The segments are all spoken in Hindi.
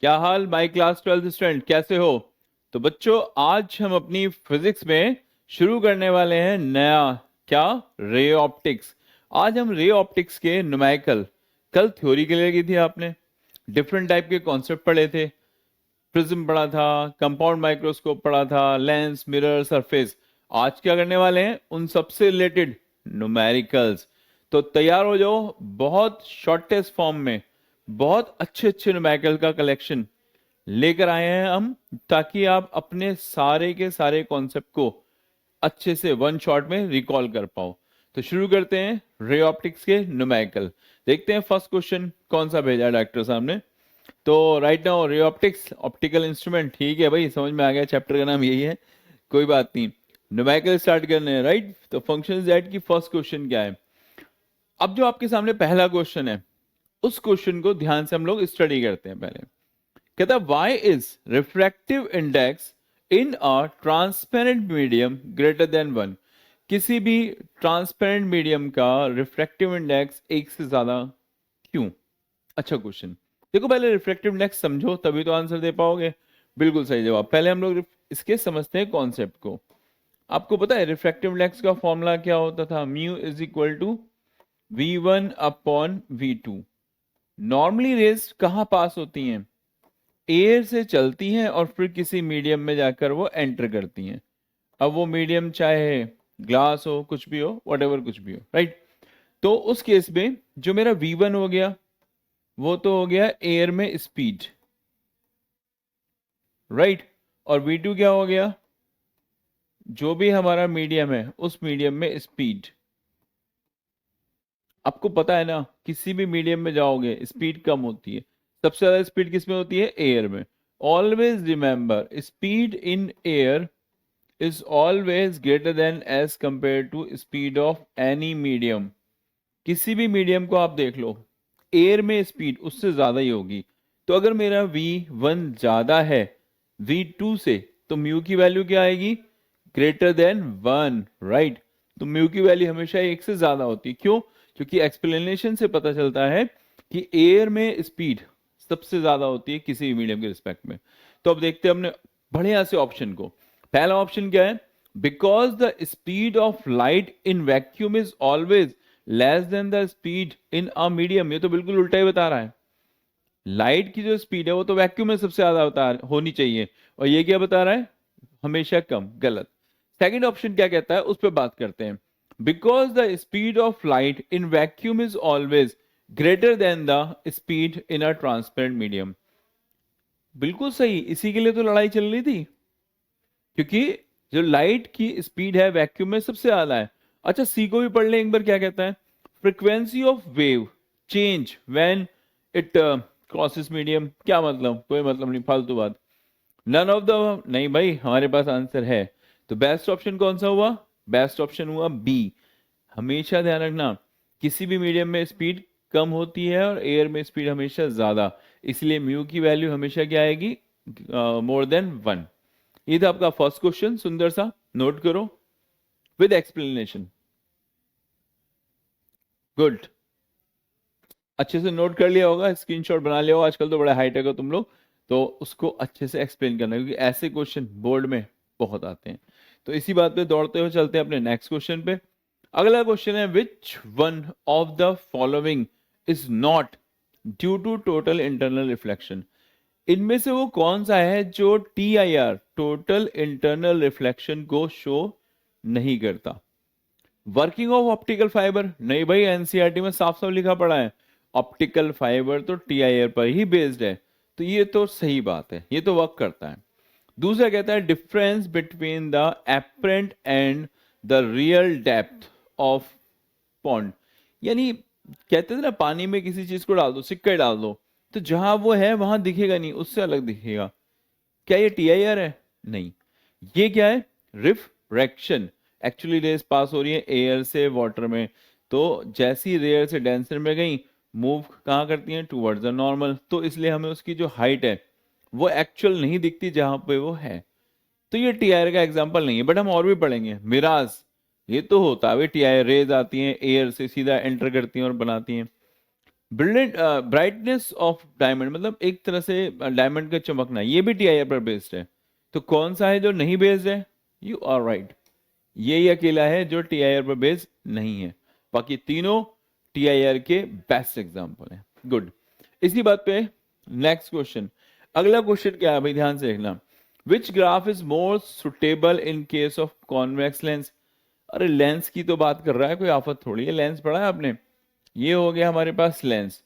क्या हाल माई क्लास 12th स्टूडेंट, कैसे हो? तो बच्चों, आज हम अपनी फिजिक्स में शुरू करने वाले हैं नया क्या, रे ऑप्टिक्स। आज हम रे ऑप्टिक्स के न्यूमेरिकल, कल थ्योरी के लिए की थी आपने, डिफरेंट टाइप के कॉन्सेप्ट पढ़े थे। प्रिज्म पढ़ा था, कंपाउंड माइक्रोस्कोप पढ़ा था, लेंस, मिरर, सरफेस। आज क्या करने वाले हैं, उन सबसे रिलेटेड न्यूमेरिकल्स। तो तैयार हो जाओ, बहुत शॉर्टेस्ट फॉर्म में बहुत अच्छे अच्छे न्यूमेरिकल का कलेक्शन लेकर आए हैं हम, ताकि आप अपने सारे के सारे कॉन्सेप्ट को अच्छे से वन शॉट में रिकॉल कर पाओ। तो शुरू करते हैं रे ऑप्टिक्स के न्यूमेरिकल। देखते हैं फर्स्ट क्वेश्चन कौन सा भेजा है डॉक्टर साहब ने। तो right now ray optics, optical instrument, ठीक है भाई, समझ में आ गया, चैप्टर का नाम यही है, कोई बात नहीं। न्यूमेरिकल स्टार्ट करने हैं, राइट। तो फंक्शन जेड की फर्स्ट क्वेश्चन क्या है? अब जो आपके सामने पहला क्वेश्चन है, उस क्वेश्चन को ध्यान से हम लोग स्टडी करते हैं पहले। कहता है why is refractive index in a transparent medium greater than one. किसी भी ट्रांसपेरेंट मीडियम का रिफ्रैक्टिव इंडेक्स एक से ज्यादा क्यों? अच्छा क्वेश्चन। देखो, पहले रिफ्रैक्टिव इंडेक्स समझो, तभी तो आंसर दे पाओगे। बिल्कुल सही जवाब। पहले हम लोग इसके समझते हैं कॉन्सेप्ट को। आपको पता है रिफ्रैक्टिव इंडेक्स का फॉर्मूला क्या होता था? Mu is equal to V1 upon V2। Normally rays कहाँ पास होती हैं? एयर से चलती हैं और फिर किसी मीडियम में जाकर वो एंटर करती हैं। अब वो मीडियम चाहे ग्लास हो, कुछ भी हो, वट कुछ भी हो, राइट। तो उस केस में जो मेरा V1 हो गया, वो तो हो गया एयर में स्पीड, राइट। और V2 क्या हो गया? जो भी हमारा मीडियम है उस मीडियम में स्पीड। आपको पता है ना, किसी भी मीडियम में जाओगे स्पीड कम होती है। सबसे ज्यादा स्पीड किस में होती है? एयर में। Always remember, speed in air is always greater than as compared to speed of any medium। किसी भी मीडियम को आप देख लो, एयर में स्पीड उससे ज्यादा ही होगी। तो अगर मेरा v1 ज्यादा है v2 से, तो म्यू की वैल्यू क्या आएगी? Greater than 1, right. तो म्यू की वैल्यू हमेशा एक से ज्यादा होती है। क्यों? क्योंकि एक्सप्लेनेशन से पता चलता है कि एयर में स्पीड सबसे ज्यादा होती है किसी भी मीडियम के रिस्पेक्ट में। तो अब देखते हैं हमने बढ़िया से ऑप्शन को। पहला ऑप्शन क्या है? Because the speed of light in vacuum is always less than the speed in a medium. ये तो बिल्कुल उल्टा ही बता रहा है। लाइट की जो स्पीड है वो तो वैक्यूम में सबसे ज्यादा होनी चाहिए, और ये क्या बता रहा है? हमेशा कम। गलत। सेकंड ऑप्शन क्या कहता है, उस पर बात करते हैं। Because the speed of light in vacuum is always greater than the speed in a transparent medium. बिल्कुल सही, इसी के लिए तो लड़ाई चल रही थी, क्योंकि जो लाइट की स्पीड है वैक्यूम में सबसे ज्यादा है। अच्छा, सी को भी पढ़ ले एक बार, क्या कहता है? Frequency of wave change when it crosses medium. क्या मतलब? कोई मतलब नहीं, फालतू बात। नन ऑफ द, नहीं भाई, हमारे पास आंसर है। तो बेस्ट ऑप्शन कौन सा हुआ? बेस्ट ऑप्शन हुआ बी। हमेशा ध्यान रखना, किसी भी मीडियम में स्पीड कम होती है और एयर में स्पीड हमेशा ज्यादा। इसलिए म्यू की वैल्यू हमेशा क्या आएगी? More than 1। ये था आपका फर्स्ट क्वेश्चन, सुंदर सा, नोट करो विद एक्सप्लेनेशन। गुड। अच्छे से नोट कर लिया होगा, स्क्रीनशॉट बना लिया होगा, आजकल तो बड़ा हाईटेक हो तुम लोग। तो उसको अच्छे से एक्सप्लेन करना, क्योंकि ऐसे क्वेश्चन बोर्ड में बहुत आते हैं। तो इसी बात पे दौड़ते हुए चलते हैं अपने नेक्स्ट क्वेश्चन पे। अगला क्वेश्चन है, which one of the following is not due to total internal reflection. इनमें से वो कौन सा है जो TIR, टोटल इंटरनल रिफ्लेक्शन को शो नहीं करता? वर्किंग ऑफ ऑप्टिकल फाइबर, नहीं भाई, एनसीईआरटी में साफ साफ लिखा पड़ा है ऑप्टिकल फाइबर तो TIR पर ही बेस्ड है। तो ये तो सही बात है, ये तो वर्क करता है। दूसरा कहता है difference between the apparent and the real depth of pond. यानी कहते थे ना, पानी में किसी चीज को डाल दो, सिक्का ही डाल दो, तो जहां वो है वहां दिखेगा नहीं, उससे अलग दिखेगा। क्या ये TIR है? नहीं। ये क्या है? रिफ्रैक्शन। एक्चुअली रेस पास हो रही है एयर से वाटर में, तो जैसी रेयर से डेंसर में गई, मूव कहाँ करती हैं? Towards the normal. तो इसलिए हमें उसकी जो हाइट है वो एक्चुअल नहीं दिखती जहां पे वो है। तो ये TIR का एग्जाम्पल नहीं है, बट हम और भी पढ़ेंगे। मिराज, ये तो होता है, TIR रेज आती हैं एयर से सीधा एंटर करती हैं और बनाती हैं। ब्रिलियंट ब्राइटनेस ऑफ डायमंड मतलब एक तरह से डायमंड का चमकना, ये भी टीआईआर पर बेस्ड है। तो कौन सा है जो नहीं बेस्ड है? यू आर राइट, यही अकेला है जो टीआईआर पर बेस्ड नहीं है, बाकी तीनों टीआईआर के बेस्ट एग्जांपल हैं। गुड, इसी बात पे नेक्स्ट क्वेश्चन, अगला क्वेश्चन क्या है भाई, ध्यान से देखना। Which graph is more suitable in case of convex lens? अरे लेंस की तो बात कर रहा है, कोई आफत थोड़ी है, लेंस पढ़ा है आपने। ये हो गया हमारे पास लेंस,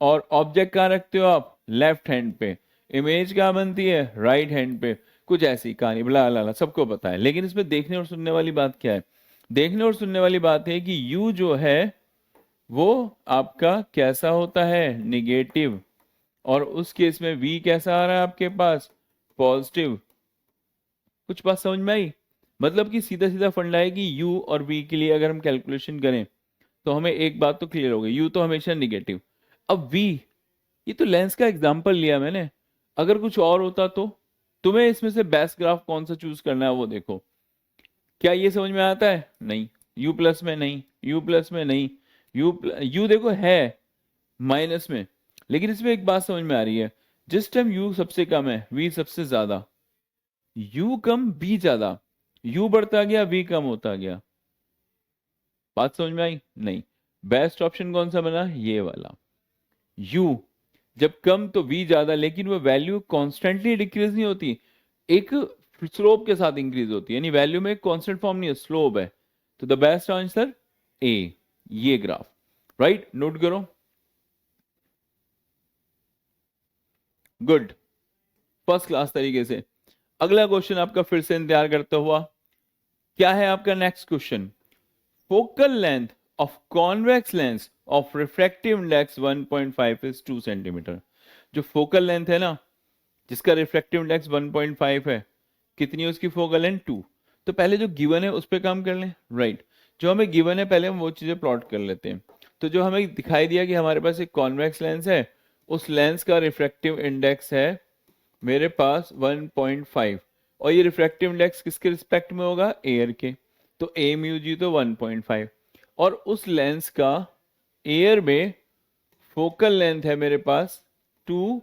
और ऑब्जेक्ट कहाँ रखते हो आप? लेफ्ट हैंड पे। इमेज कहाँ बनती है? राइट हैंड पे। कुछ ऐसी कहानी बला ला सबको पता है, लेकिन इसमें देखने और सुनने वाली बात क्या है? देखने और सुनने वाली बात है कि यू जो है वो आपका कैसा होता है? निगेटिव। और उस केस में वी कैसा आ रहा है आपके पास? पॉजिटिव। कुछ बात समझ में आई? मतलब कि सीधा सीधा फंडा है कि यू और वी के लिए अगर हम कैलकुलेशन करें तो हमें एक बात तो क्लियर हो गई, यू तो हमेशा निगेटिव। अब वी, ये तो लेंस का एग्जांपल लिया मैंने, अगर कुछ और होता तो तुम्हें इसमें से बेस्ट ग्राफ कौन सा चूज करना है वो देखो। क्या ये समझ में आता है? नहीं। यू प्लस में नहीं, यू प्लस में नहीं, यू देखो है माइनस में, लेकिन इसमें एक बात समझ में आ रही है, जिस टाइम यू सबसे कम है वी सबसे ज्यादा, यू कम बी ज्यादा, यू बढ़ता गया वी कम होता गया। बात समझ में आई? नहीं। बेस्ट ऑप्शन कौन सा बना? ये वाला। यू जब कम तो वी ज्यादा, लेकिन वो वैल्यू कॉन्स्टेंटली डिक्रीज नहीं होती, एक स्लोप के साथ इंक्रीज होती है, यानी वैल्यू में कांस्टेंट फॉर्म नहीं है, स्लोप है। तो द बेस्ट आंसर ए, ये ग्राफ। राइट, नोट करो। गुड, फर्स्ट क्लास तरीके से। अगला क्वेश्चन आपका फिर से इंतजार करता हुआ, क्या है आपका next question? Focal length of convex lens of refractive index 1.5 is 2 centimetre. जो फोकल लेंथ है ना, जिसका रिफ्रैक्टिव इंडेक्स 1.5 है, कितनी है उसकी फोकल लेंथ? 2। तो पहले जो गिवन है उस पर काम कर लें। राइट, जो हमें गिवन है पहले हम वो चीजें प्लॉट कर लेते हैं। तो जो हमें दिखाई दिया कि हमारे पास एक कॉन्वेक्स लेंस है, उस लेंस का रिफ्रैक्टिव इंडेक्स है मेरे पास 1.5, और ये रिफ्रैक्टिव इंडेक्स किसके रिस्पेक्ट में होगा? एयर के। तो ए म्यू जी तो 1.5, और उस लेंस का एयर में फोकल लेंथ है मेरे पास 2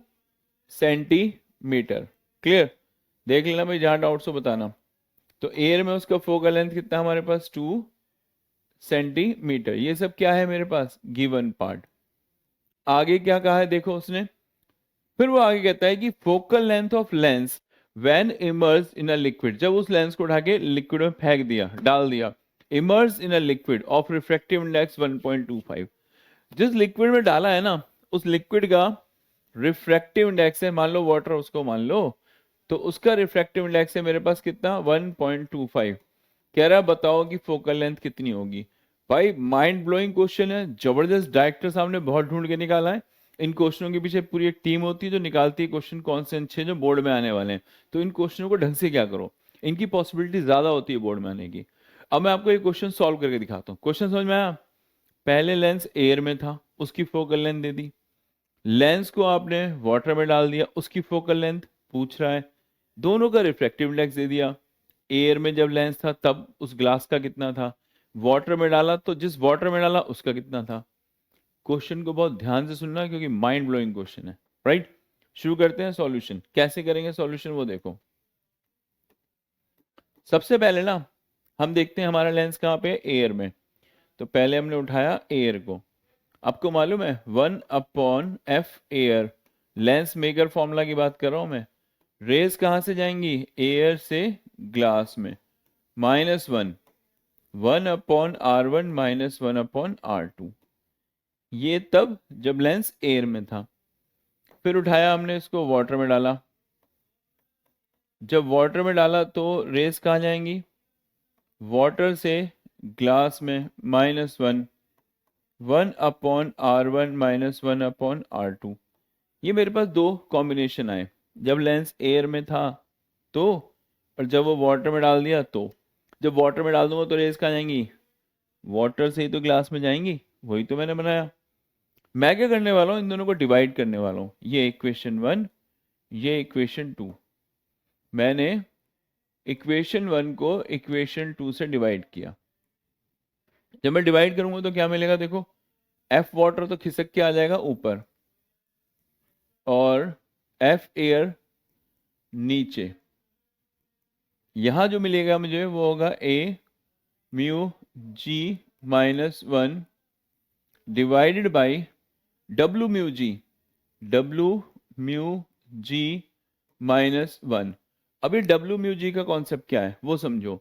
सेंटीमीटर। क्लियर? देख लेना भाई, जहां डाउट्स हो बताना। तो एयर में उसका फोकल लेंथ कितना हमारे पास? 2 सेंटीमीटर। ये सब क्या है मेरे पास? Given part. आगे क्या कहा है देखो उसने, फिर वो आगे कहता है कि focal length of lens when emerge in a liquid, जब उस लेंस को उठा के लिक्विड में फेंक दिया, डाल दिया, emerge in a liquid of refractive index 1.25। जिस लिक्विड में डाला है ना, उस लिक्विड का रिफ्रैक्टिव इंडेक्स है, मान लो वाटर उसको मान लो, तो उसका रिफ्रैक्टिव इंडेक्स है मेरे पास कितना? 1.25। कह रहा है बताओ कि फोकल लेंथ कितनी होगी। भाई माइंड ब्लोइंग क्वेश्चन है, जबरदस्त, डायरेक्टर साहब ने बहुत ढूंढ के निकाला है। इन क्वेश्चनों के पीछे पूरी एक टीम होती है जो निकालती है क्वेश्चन कौन से अच्छे जो बोर्ड में आने वाले हैं। तो इन क्वेश्चनों को ढंग से क्या करो, इनकी पॉसिबिलिटी ज्यादा होती है बोर्ड में आने की। अब मैं आपको एक क्वेश्चन सॉल्व करके दिखाता हूँ। क्वेश्चन समझ में आया? पहले लेंस एयर में था, उसकी फोकल लेंथ दे दी। लेंस को आपने वाटर में डाल दिया, उसकी फोकल लेंथ पूछ रहा है। दोनों का रिफ्रैक्टिव इंडेक्स दे दिया। एयर में जब लेंस था तब उस ग्लास का कितना था, वाटर में डाला तो जिस वाटर में डाला उसका कितना था। क्वेश्चन को बहुत ध्यान से सुनना क्योंकि माइंड ब्लोइंग क्वेश्चन है। राइट, शुरू करते हैं सॉल्यूशन। कैसे करेंगे सॉल्यूशन वो देखो। सबसे पहले ना हम देखते हैं हमारा लेंस कहाँ पे? एयर में। तो पहले हमने उठाया एयर को। आपको मालूम है 1/f air, lens maker formula की बात कर रहा हूं मैं। रेज कहां से जाएंगी? एयर से ग्लास में। -1, 1/r1 -1/r2। ये तब जब लेंस एयर में था। फिर उठाया हमने इसको, वाटर में डाला। जब वाटर में डाला तो रेज कहाँ जाएंगी? वाटर से ग्लास में, -1, 1/r1 -1/r2। ये मेरे पास दो कॉम्बिनेशन आए, जब लेंस एयर में था तो, और जब वो वाटर में डाल दिया तो। जब वाटर में डाल दूंगा तो रेज कहाँ जाएंगी? वाटर से ही तो ग्लास में जाएंगी, वही तो मैंने बनाया। मैं क्या करने वाला हूँ, इन दोनों को डिवाइड करने वाला हूँ। ये इक्वेशन 1, ये इक्वेशन 2। मैंने इक्वेशन 1 को इक्वेशन 2 से डिवाइड किया। जब मैं डिवाइड करूंगा तो क्या मिलेगा देखो, एफ वाटर तो खिसक के आ जाएगा ऊपर और एफ एयर नीचे। यहां जो मिलेगा मुझे वो होगा A mu G -1 divided by W mu G, W mu G -1। अभी डब्ल्यू म्यू जी का कॉन्सेप्ट क्या है वो समझो।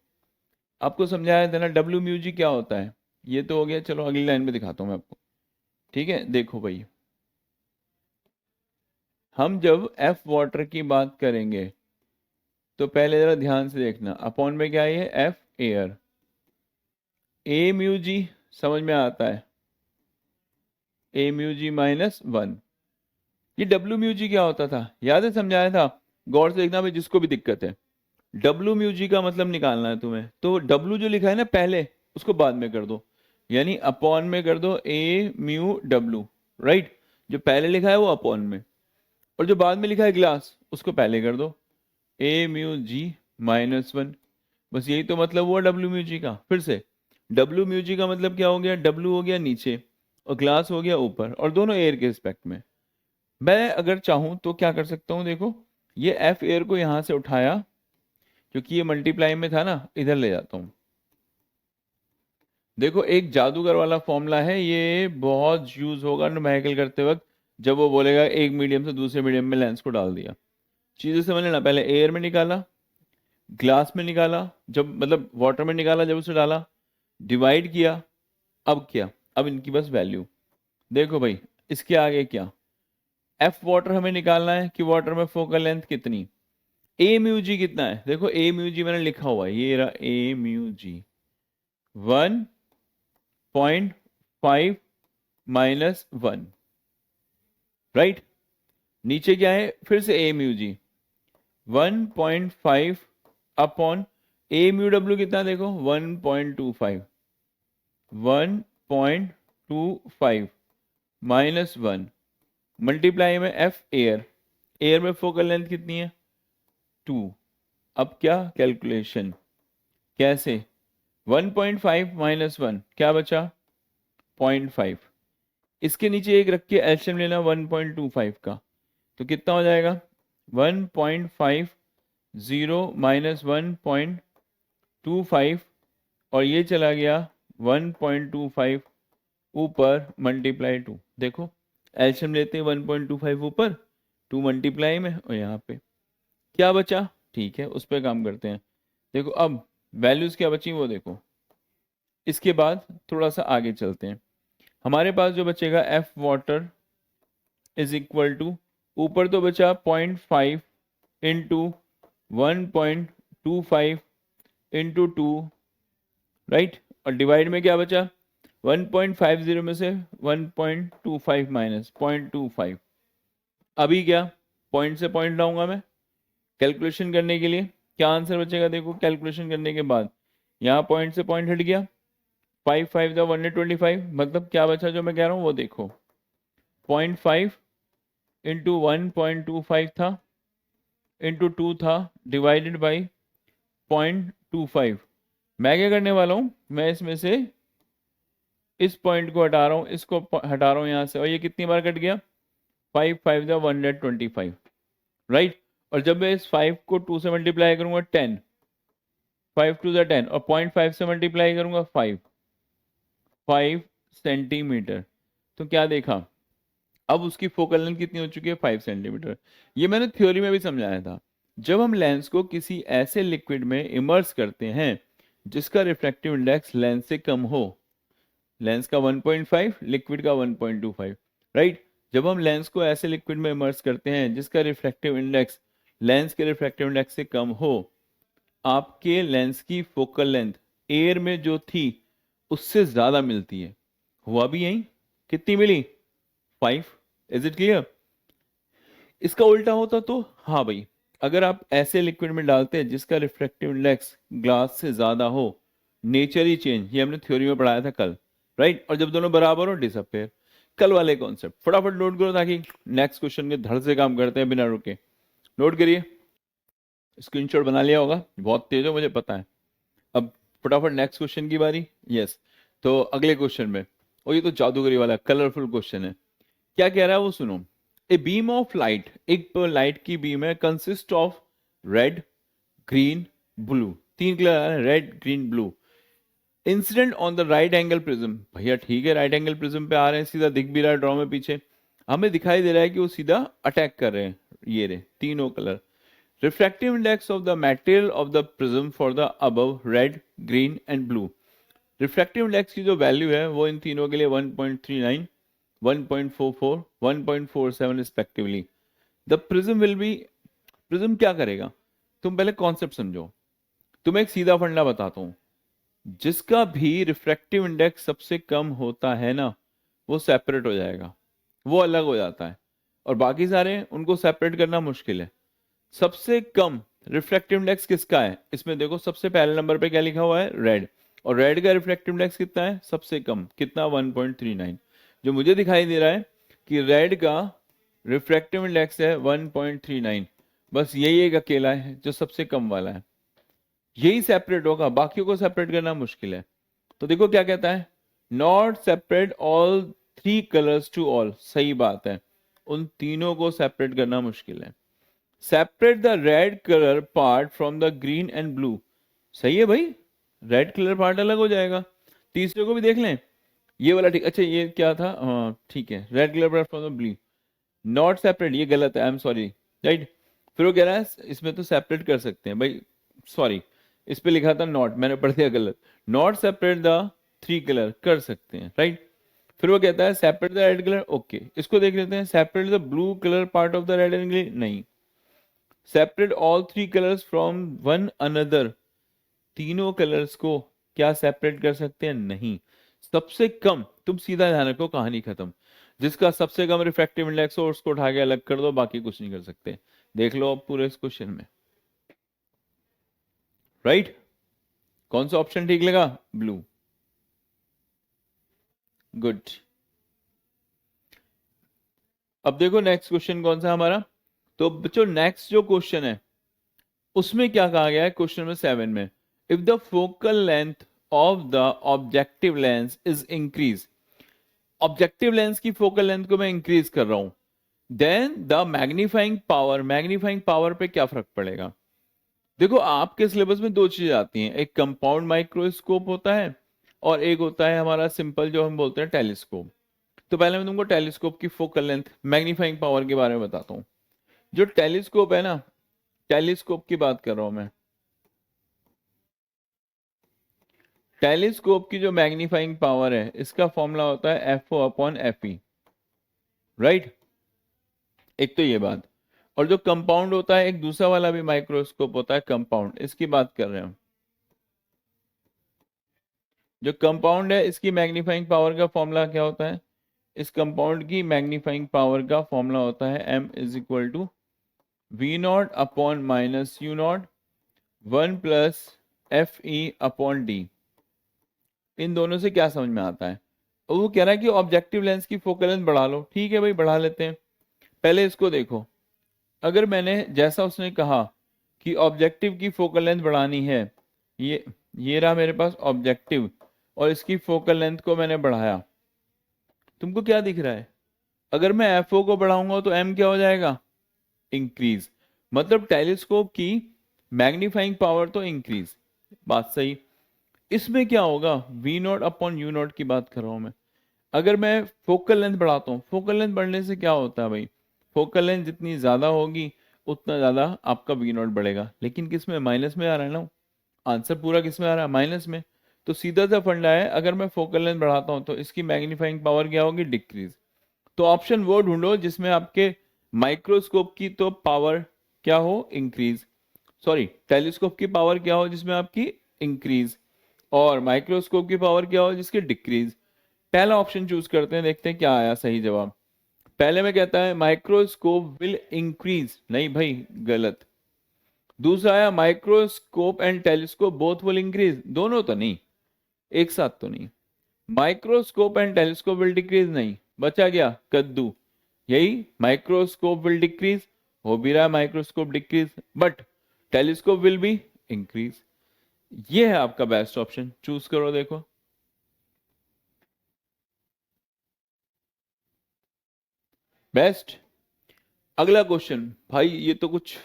आपको समझाया था ना डब्ल्यू म्यू जी क्या होता है। ये तो हो गया, चलो अगली लाइन में दिखाता हूं मैं आपको। ठीक है, देखो भाई, हम जब एफ वाटर की बात करेंगे तो पहले जरा ध्यान से देखना, अपॉन में क्या है, एफ एयर। ए म्यू जी समझ में आता है, ए म्यू जी -1। ये डब्ल्यू म्यू जी क्या होता था, याद है, समझाया था। गौर से देखना भाई, जिसको भी दिक्कत है। डब्ल्यू म्यू जी का मतलब निकालना है तुम्हें, तो डब्ल्यू जो लिखा है ना पहले, उसको बाद में कर दो, यानी अपॉन में कर दो ए म्यू डब्ल्यू। राइट, जो पहले लिखा है वो अपॉन में, और जो बाद में लिखा है ग्लास, उसको पहले कर दो ए म्यू जी -1। बस यही तो मतलब हुआ डब्ल्यू म्यू जी का। फिर से, डब्ल्यू म्यू जी का मतलब क्या हो गया, डब्ल्यू हो गया नीचे और ग्लास हो गया ऊपर, और दोनों एयर के रिस्पेक्ट में। मैं अगर चाहूं तो क्या कर सकता हूं, देखो ये एफ एयर को यहां से उठाया, क्योंकि ये मल्टीप्लाई में था ना, इधर ले जाता हूं। देखो एक जादूगर वाला फॉर्मूला है, ये बहुत यूज होगा न्यूमेरिकल करते वक्त, जब वो बोलेगा एक मीडियम से दूसरे मीडियम में लेंस को डाल दिया। चीजें समझ लेना, पहले एयर में निकाला, ग्लास में निकाला, जब मतलब वाटर में निकाला जब उसे डाला, डिवाइड किया, अब क्या, अब इनकी बस वैल्यू देखो भाई। इसके आगे क्या, एफ वाटर हमें निकालना है कि वाटर में फोकल लेंथ कितनी, ए म्यू जी कितना है, देखो ए म्यू जी मैंने लिखा हुआ है, ये रहा ए म्यू जी 1.5 -1। राइट, नीचे क्या है, फिर से ए mu ji 1.5 upon A mu W कितना, देखो 1.25, 1.25 -1 मल्टीप्लाई में एफ एयर, एयर में फोकल लेंथ कितनी है 2। अब क्या कैलकुलेशन, कैसे, 1.5 -1 क्या बचा 0.5, इसके नीचे एक रख के एलसीएम लेना 1.25 का, तो कितना हो जाएगा 1.50 -1.25, और ये चला गया 1.25 ऊपर मल्टीप्लाई 2। देखो एलसीएम लेते हैं 1.25 ऊपर, 2 मल्टीप्लाई में, और यहाँ पे क्या बचा, ठीक है उस पर काम करते हैं। देखो अब वैल्यूज क्या बची वो देखो। इसके बाद थोड़ा सा आगे चलते हैं, हमारे पास जो बचेगा F water is equal to, ऊपर तो बचा 0.5 इंटू 1.25 इंटू 2, राइट, और डिवाइड में क्या बचा 1.50 में से 1.25 माइनस 0.25। अभी क्या, पॉइंट से पॉइंट लाऊंगा मैं कैलकुलेशन करने के लिए, क्या आंसर बचेगा, देखो कैलकुलेशन करने के बाद यहाँ पॉइंट से पॉइंट हट गया, 5 5 था 125, मतलब क्या बचा जो मैं कह रहा हूँ वो देखो, 0.5 इंटू 1.25 था इंटू 2 था डिवाइडेड बाई 0.25। मैं क्या करने वाला हूँ, मैं इसमें से इस पॉइंट को हटा रहा हूँ, इसको हटा रहा हूँ यहाँ से, और ये कितनी बार कट गया, 5 5 था 125, राइट। और जब मैं इस 5 को 2 से मल्टीप्लाई करूंगा 10, 5 2 ज़ा 10, और 0.5 से मल्टीप्लाई करूंगा 5 सेंटीमीटर। तो क्या देखा, अब उसकी फोकल लेंथ कितनी हो चुकी है 5 सेंटीमीटर। ये मैंने थ्योरी में भी समझाया था, जब हम लेंस को किसी ऐसे लिक्विड में इमर्स करते हैं जिसका रिफ्रैक्टिव इंडेक्स लेंस से कम हो, लेंस का 1.5 लिक्विड का 1.25, राइट, जब हम लेंस को ऐसे लिक्विड में इमर्स करते हैं जिसका रिफ्रैक्टिव इंडेक्स लेंस के रिफ्रैक्टिव इंडेक्स से कम हो, आपके लेंस की फोकल लेंथ एयर में जो थी उससे ज्यादा मिलती है। हुआ भी यही, कितनी मिली 5। Is it clear. इसका उल्टा होता तो, हाँ भाई, अगर आप ऐसे लिक्विड में डालते हैं जिसका रिफ्रैक्टिव इंडेक्स ग्लास से ज्यादा हो, नेचर ही चेंज, ये हमने थ्योरी में पढ़ाया था कल, राइट, और जब दोनों बराबर हो डिसअपेयर। कल वाले कॉन्सेप्ट फटाफट नोट करो ताकि नेक्स्ट क्वेश्चन के धड़ से काम करते हैं बिना रुके। नोट करिए, स्क्रीनशॉट बना लिया होगा, बहुत तेज हो मुझे पता है। अब फटाफट नेक्स्ट क्वेश्चन की बारी। यस, तो अगले क्वेश्चन में और ये तो जादूगरी वाला कलरफुल क्वेश्चन है। क्या कह रहा है वो सुनो। ए बीम ऑफ लाइट, एक लाइट की बीम है, consist of red, green, blue, तीन कलर है, red green blue. Incident on the right angle prism, भैया ठीक है राइट एंगल प्रिज्म पे आ रहे हैं, सीधा दिख भी रहा है ड्रॉ में पीछे, हमें दिखाई दे रहा है कि वो सीधा अटैक कर रहे हैं, ये रहे तीनों colour. Refractive index of the material of the prism for the above red, green and blue. Refractive index की जो वैल्यू है वो इन तीनों के लिए 1.39, 1.44, 1.47 respectively. The prism will be, prism क्या करेगा, तुम पहले कॉन्सेप्ट समझो। तुम्हें एक सीधा फंडा बताता हूं, जिसका भी रिफ्रैक्टिव इंडेक्स सबसे कम होता है ना, वो सेपरेट हो जाएगा, वो अलग हो जाता है, और बाकी सारे उनको सेपरेट करना मुश्किल है। सबसे कम रिफ्रैक्टिव इंडेक्स किसका है, इसमें देखो सबसे पहले नंबर पे क्या लिखा हुआ है, रेड, और रेड का रिफ्रैक्टिव इंडेक्स कितना है, सबसे कम कितना, 1.39। जो मुझे दिखाई दे रहा है कि रेड का रिफ्रैक्टिव इंडेक्स है 1.39, बस यही एक अकेला है जो सबसे कम वाला है, यही सेपरेट होगा, बाकियों को सेपरेट करना मुश्किल है। तो देखो क्या कहता है, not separate all three colours to all, सही बात है, उन तीनों को सेपरेट करना मुश्किल है। Separate the red colour part from the green and blue, सही है भाई, रेड कलर पार्ट अलग हो जाएगा। तीसरे को भी देख लें, ये वाला ठीक, अच्छा ये क्या था, हाँ ठीक है, red colour part from the blue, not separate, ये गलत है, आई एम सॉरी, राइट। फिर वो कह रहा है इसमें तो सेपरेट कर सकते हैं भाई, सॉरी, इस पे लिखा था नॉट, मैंने पढ़ दिया गलत, not separate the three colour, कर सकते हैं, राइट। फिर वो कहता है separate the red colour, okay, इसको देख लेते हैं, separate the blue colour part of the red and green, नहीं। Separate all three colours from one another, तीनों कलर्स को क्या सेपरेट कर सकते हैं, नहीं। सबसे कम, तुम सीधा ध्यान रखो, कहानी खत्म, जिसका सबसे कम रिफ्रैक्टिव इंडेक्स हो उसको उठा के अलग कर दो, बाकी कुछ नहीं कर सकते। देख लो अब पूरे इस क्वेश्चन में, राइट। कौन सा ऑप्शन ठीक लगा, ब्लू, गुड। अब देखो नेक्स्ट क्वेश्चन कौन सा हमारा, तो बच्चों नेक्स्ट जो क्वेश्चन है उसमें क्या कहा गया है, क्वेश्चन नंबर 7 में, if the focal length of the objective lens is increase, objective lens की फोकल लेंथ को मैं इंक्रीज कर रहा हूं, then the magnifying power, magnifying power पे क्या फर्क पड़ेगा। देखो आपके सिलेबस में दो चीजें आती हैं, एक कंपाउंड माइक्रोस्कोप होता है और एक होता है हमारा सिंपल जो हम बोलते हैं टेलीस्कोप। तो पहले मैं तुमको टेलीस्कोप की फोकल लेंथ, मैग्नीफाइंग पावर के बारे में बताता हूँ। जो टेलीस्कोप है ना, टेलीस्कोप की बात कर रहा हूं मैं, टेलीस्कोप की जो मैग्नीफाइंग पावर है इसका फॉर्मूला होता है FO अपॉन FE, राइट। एक तो ये बात, और जो कंपाउंड होता है, एक दूसरा वाला भी माइक्रोस्कोप होता है कंपाउंड, इसकी बात कर रहे हैं हम। जो कंपाउंड है इसकी मैग्नीफाइंग पावर का फॉर्मूला क्या होता है, इस कंपाउंड की मैग्नीफाइंग पावर का फॉर्मूला होता है M is equal to V0 upon minus U0 1 plus FE upon D। इन दोनों से क्या समझ में आता है, और वो कह रहा है कि ऑब्जेक्टिव लेंस की फोकल लेंथ बढ़ा लो, ठीक है भाई बढ़ा लेते हैं। पहले इसको देखो, अगर मैंने जैसा उसने कहा कि ऑब्जेक्टिव की फोकल लेंथ बढ़ानी है, ये रहा मेरे पास ऑब्जेक्टिव, और इसकी फोकल लेंथ को मैंने बढ़ाया, तुमको क्या दिख रहा है, अगर मैं FO को बढ़ाऊंगा तो M क्या हो जाएगा, इंक्रीज, मतलब टेलीस्कोप की मैग्नीफाइंग पावर तो इंक्रीज, बात सही। इसमें क्या होगा, V0 अपॉन U0 की बात कर रहा हूं मैं, अगर मैं फोकल लेंथ बढ़ाता हूँ, फोकल लेंथ बढ़ने से क्या होता है भाई, फोकल लेंथ जितनी ज्यादा होगी उतना ज्यादा आपका V0 बढ़ेगा, लेकिन किस में, माइनस में आ रहा है ना, आंसर पूरा किस में आ रहा है, माइनस में। तो सीधा सा फंडा है, अगर मैं फोकल लेंथ बढ़ाता हूं तो इसकी मैग्नीफाइंग पावर क्या होगी, डिक्रीज। तो ऑप्शन वो ढूंढो जिसमें आपके माइक्रोस्कोप की तो पावर क्या हो, इंक्रीज, सॉरी टेलीस्कोप की पावर क्या हो जिसमें आपकी इंक्रीज, और माइक्रोस्कोप की पावर क्या हो जिसकी डिक्रीज। पहला ऑप्शन चूज करते हैं, देखते हैं क्या आया सही जवाब। पहले में कहता है माइक्रोस्कोप विल इंक्रीज, नहीं भाई गलत। दूसरा आया microscope and telescope both will increase, दोनों तो नहीं, एक साथ तो नहीं। Microscope and telescope will decrease, नहीं, बचा गया कद्दू, यही माइक्रोस्कोप विल डिक्रीज, हो भी रहा है microscope decrease, but telescope will be increase. ये है आपका बेस्ट ऑप्शन, चूज करो देखो। बेस्ट। अगला क्वेश्चन भाई, ये तो कुछ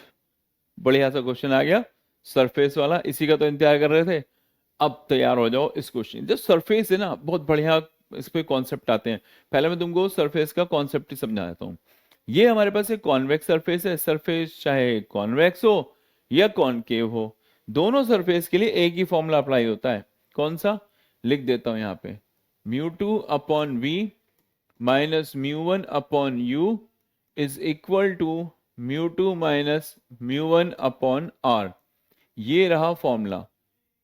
बढ़िया सा क्वेश्चन आ गया, सरफेस वाला, इसी का तो इंतजार कर रहे थे। अब तैयार हो जाओ इस क्वेश्चन। जो सरफेस है ना, बहुत बढ़िया इस पे कॉन्सेप्ट आते हैं। पहले मैं तुमको सरफेस का कॉन्सेप्ट ही समझा देता हूँ। ये हमारे पास एक कॉन्वेक्स सरफेस है। सरफेस चाहे कॉन्वेक्स हो या कॉनकेव हो, दोनों सरफेस के लिए एक ही फॉर्मूला अप्लाई होता है। कौन सा? लिख देता हूं यहाँ पे, mu two upon v minus mu one upon u is equal to mu two minus mu one upon R. ये रहा फॉर्मूला।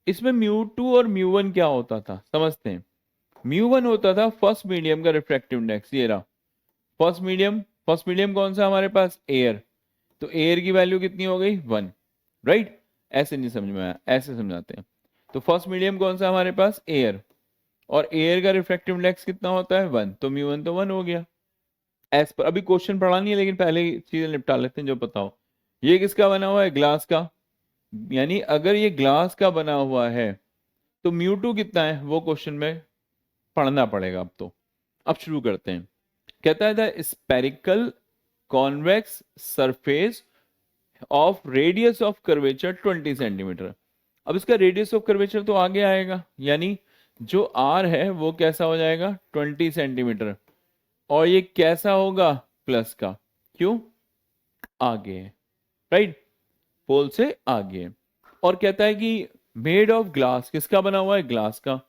इसमें म्यू टू और म्यू वन क्या होता था समझते हैं। म्यू वन होता था फर्स्ट मीडियम का रिफ्रैक्टिव इंडेक्स, ये रहा फर्स्ट मीडियम। फर्स्ट मीडियम कौन सा हमारे पास? एयर। तो एयर की वैल्यू कितनी हो गई? 1, राइट। ऐसे नहीं समझ में आया, ऐसे समझाते हैं। तो फर्स्ट मीडियम कौन सा हमारे पास? एयर। और एयर का रिफ्रैक्टिव इंडेक्स कितना होता है? 1। तो म्यू वन तो 1 हो गया। एस पर अभी क्वेश्चन पढ़ा नहीं है, लेकिन पहले ही चीजें निपटा लेते हैं जो बताओ। ये किसका बना हुआ है? ग्लास का। यानी अगर ये ग्लास का बना हुआ है तो म्यू टू कितना है वो क्वेश्चन में पढ़ना पड़ेगा। अब तो अब शुरू करते हैं। कहता है the spherical convex surface of radius of curvature 20 centimetre. अब इसका रेडियस ऑफ कर्वेचर तो आगे आएगा, यानी जो आर है वो कैसा हो जाएगा? 20 सेंटीमीटर। और ये कैसा होगा? प्लस का। क्यों? आगे है, राइट, पोल से आगे। और कहता है कि मेड ऑफ ग्लास, किसका बना हुआ है? ग्लास का।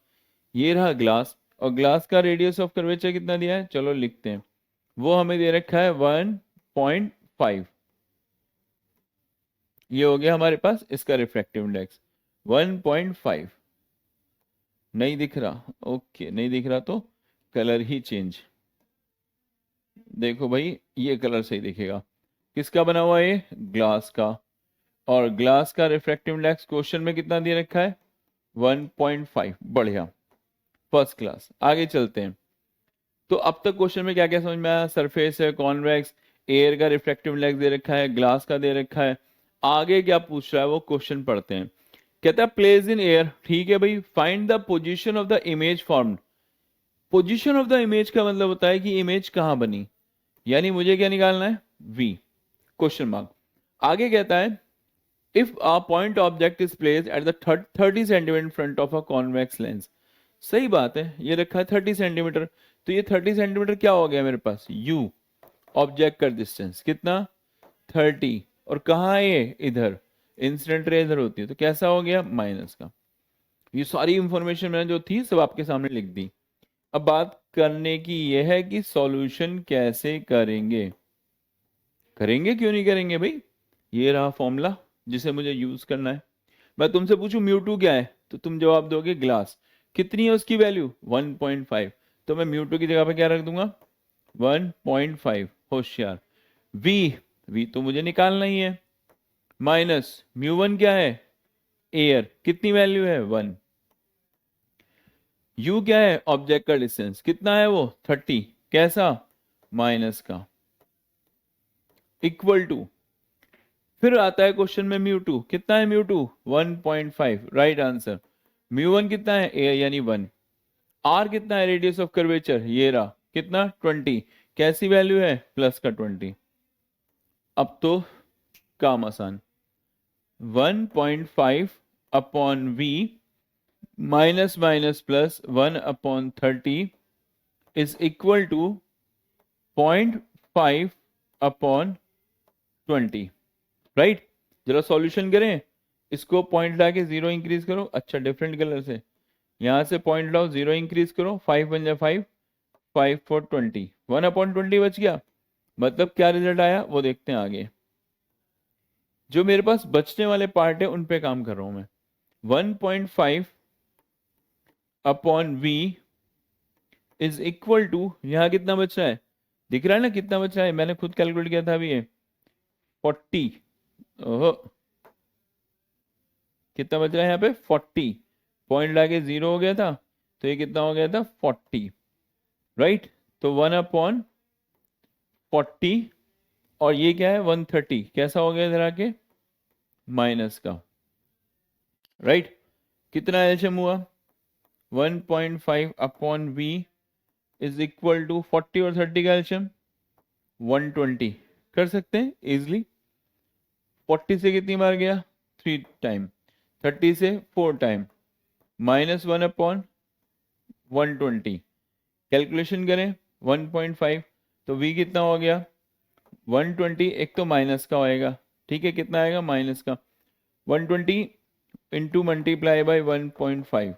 ये रहा ग्लास, और ग्लास का रेडियस ऑफ कर्वेचर कितना दिया है? चलो लिखते हैं। वो हमें दे रखा है 1.5। ये हो गया हमारे पास इसका रिफ्रैक्टिव इंडेक्स 1.5। नहीं दिख रहा? ओके, नहीं दिख रहा तो कलर ही चेंज। देखो भाई, ये कलर सही दिखेगा। किसका बना हुआ है? ये ग्लास का। और ग्लास का रिफ्रैक्टिव इंडेक्स क्वेश्चन में कितना दे रखा है? 1.5। बढ़िया, फर्स्ट क्लास। आगे चलते हैं। तो अब तक क्वेश्चन में क्या क्या समझ में आया? सरफेस है, कॉन्वेक्स, एयर का रिफ्रैक्टिव इंडेक्स दे रखा है, ग्लास का दे रखा है। आगे क्या पूछ रहा है वो क्वेश्चन पढ़ते हैं। कहता है प्लेस इन एयर। ठीक है भाई, find the position of the image formed. Position of the image का मतलब होता है कि इमेज कहां बनी, यानी मुझे क्या निकालना है? V, question mark. आगे कहता है if a point object is placed at the 30 centimetre in front of a convex lens. सही बात है, ये रखा है 30 सेंटीमीटर। तो ये 30 सेंटीमीटर क्या हो गया मेरे पास? यू। ऑब्जेक्ट का डिस्टेंस कितना? 30। और कहाँ है ये? इधर। इंसिडेंट रे इधर होती है, तो कैसा हो गया? माइनस का। ये सारी इंफॉर्मेशन मैंने जो थी सब आपके सामने लिख दी। अब बात करने की यह है कि सॉल्यूशन कैसे करेंगे। करेंगे क्यों नहीं करेंगे भाई? ये रहा फॉर्मूला जिसे मुझे यूज करना है। मैं तुमसे पूछूं म्यू टू क्या है, तो तुम जवाब दोगे ग्लास। कितनी है उसकी वैल्यू? 1.5। तो मैं म्यू टू की जगह पे क्या रख दूंगा? 1.5। होशियार। वी, वी तो मुझे निकालना ही है। माइनस म्यू वन क्या है? एयर। कितनी वैल्यू है? 1। यू क्या है? ऑब्जेक्ट का डिस्टेंस। कितना है वो? 30। कैसा? माइनस का। इक्वल टू, फिर आता है क्वेश्चन में म्यू टू। कितना है mu two? 1.5, right answer. Mu one कितना है? ए यानी 1। आर कितना है? रेडियस ऑफ कर्वेचर, ये रहा। कितना? 20। कैसी वैल्यू है? प्लस का 20। अब तो काम आसान। 1.5 upon v minus minus plus 1 upon 30 is equal to 0.5 upon 20, right. जरा सॉल्यूशन करें। इसको पॉइंट लाके 0 इंक्रीज करो। अच्छा, डिफरेंट कलर से यहां से पॉइंट लाओ, 0 इंक्रीज करो। 5 बन जाए 5, 5 4 20, 1 अपॉन 20 बच गया। मतलब क्या रिजल्ट आया वो देखते हैं आगे। जो मेरे पास बचने वाले पार्ट है उन पे काम कर रहा हूं मैं। 1.5 upon v is equal to, यहां कितना बच रहा है? दिख रहा है ना कितना बच रहा है? मैंने खुद कैलकुलेट किया था अभी ये 40। ओहो, कितना बच रहा है यहाँ पे? 40। पॉइंट लाके 0 हो गया था, तो ये कितना हो गया था? 40, राइट। तो 1 अपॉन 40, और ये क्या है? 130। कैसा हो गया इधर आके? माइनस का, राइट। कितना एलसीएम हुआ? 1.5 upon v is equal to 40 और 30 का एलसीएम 120 कर सकते हैं इजिली। 40 से कितनी बार गया, 3 टाइम। 30 से 4 टाइम, -1/120। कैलकुलेशन करें 1.5, तो v कितना हो गया 120। एक तो माइनस का होएगा, ठीक है, कितना आएगा माइनस का 120 इंटू मल्टीप्लाई बाई 1.5।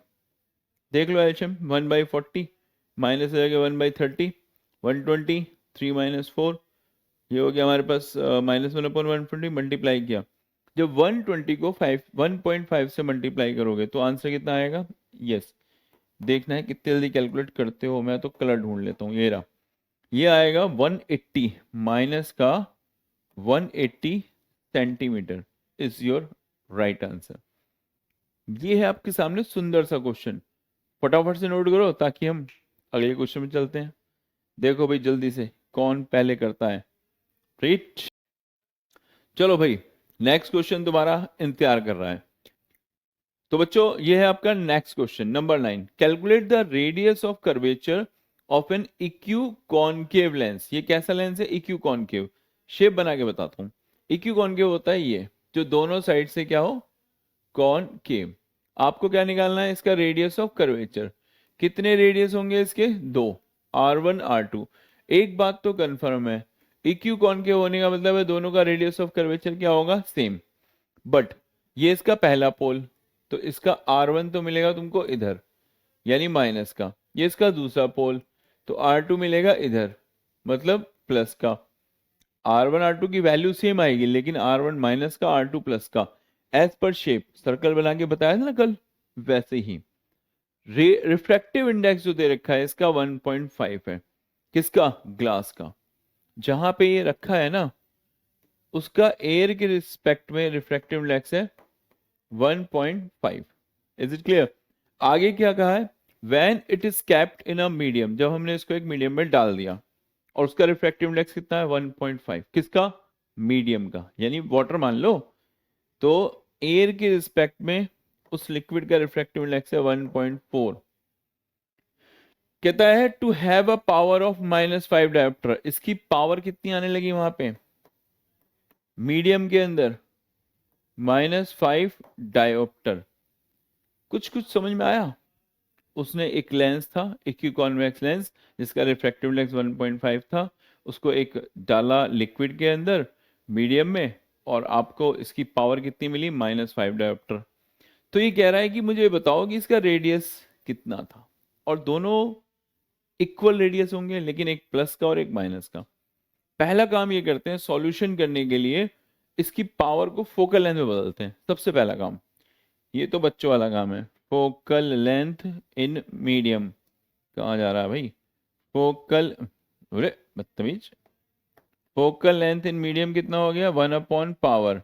देख लो एल्शियम 1/40 माइनस हो जाएगा 1/30। 120 3 - 4, ये हो गया हमारे पास -1/120 मल्टीप्लाई किया। जब 120 को 1.5 से मल्टीप्लाई करोगे तो आंसर कितना आएगा। यस, देखना है कितनी जल्दी कैलकुलेट करते हो, मैं तो कलर ढूंढ लेता हूँ। ये रहा, ये आएगा 180 माइनस का 180 centimetre is your right answer. ये है आपके सामने सुंदर सा क्वेश्चन, फटाफट से नोट करो ताकि हम अगले क्वेश्चन में चलते हैं। देखो भाई जल्दी से कौन पहले करता है। राइट, चलो भाई नेक्स्ट क्वेश्चन तुम्हारा इंतजार कर रहा है। तो बच्चों ये है आपका next question number 9। Calculate the radius of curvature of an equiconcave lens. ये कैसा लेंस है, इक्यू कॉनकेव। शेप बना के बताता हूँ। इक्यू कॉनकेव होता है ये जो दोनों साइड से क्या हो, कॉनकेव। आपको क्या निकालना है, इसका रेडियस ऑफ कर्वेचर। कितने रेडियस होंगे इसके, 2, R1 R2। एक बात तो कंफर्म है, इक्यू कॉनकेव होने का मतलब है दोनों का रेडियस ऑफ कर्वेचर क्या होगा, सेम। बट ये इसका पहला पोल, तो इसका R1 तो मिलेगा तुमको इधर यानी माइनस का। ये इसका दूसरा पोल, तो R2 मिलेगा इधर मतलब प्लस का। R1 R2 की वैल्यू सेम आएगी लेकिन R1 माइनस का, R2 प्लस का। एज पर शेप सर्कल बना के बताया था ना कल, वैसे ही। रिफ्रैक्टिव इंडेक्स जो दे रखा है इसका 1.5 है। किसका, ग्लास का। जहां पे ये रखा है ना उसका एयर के रिस्पेक्ट में रिफ्रैक्टिव इंडेक्स है 1.5। Is it clear. आगे क्या कहा है, when it is capped in a medium, जब हमने इसको एक मीडियम में डाल दिया और उसका रिफ्रैक्टिव इंडेक्स कितना है 1.5। किसका, मीडियम का, यानी वाटर मान लो। तो एयर के रिस्पेक्ट में उस लिक्विड का रिफ्रैक्टिव इंडेक्स है 1.4। कहता है to have a power of -5 dioptre. इसकी पावर कितनी आने लगी वहां पे मीडियम के अंदर, -5 डायोप्टर। कुछ कुछ समझ में आया। उसने एक लेंस था इक्यू कॉन्वेक्स लेंस जिसका रिफ्रैक्टिव इंडेक्स 1.5 था, उसको एक डाला लिक्विड के अंदर मीडियम में, और आपको इसकी पावर कितनी मिली -5 डायोप्टर। तो ये कह रहा है कि मुझे बताओ कि इसका रेडियस कितना था, और दोनों इक्वल रेडियस होंगे लेकिन एक प्लस का और एक माइनस का। पहला काम ये करते हैं, सॉल्यूशन करने के लिए इसकी पावर को फोकल लेंथ में बदलते हैं। सबसे पहला काम, ये तो बच्चों वाला काम है, फोकल लेंथ इन मीडियम। कहाँ जा रहा है भाई, फोकल, अरे बदतमीज। फोकल लेंथ इन मीडियम कितना हो गया 1/पावर,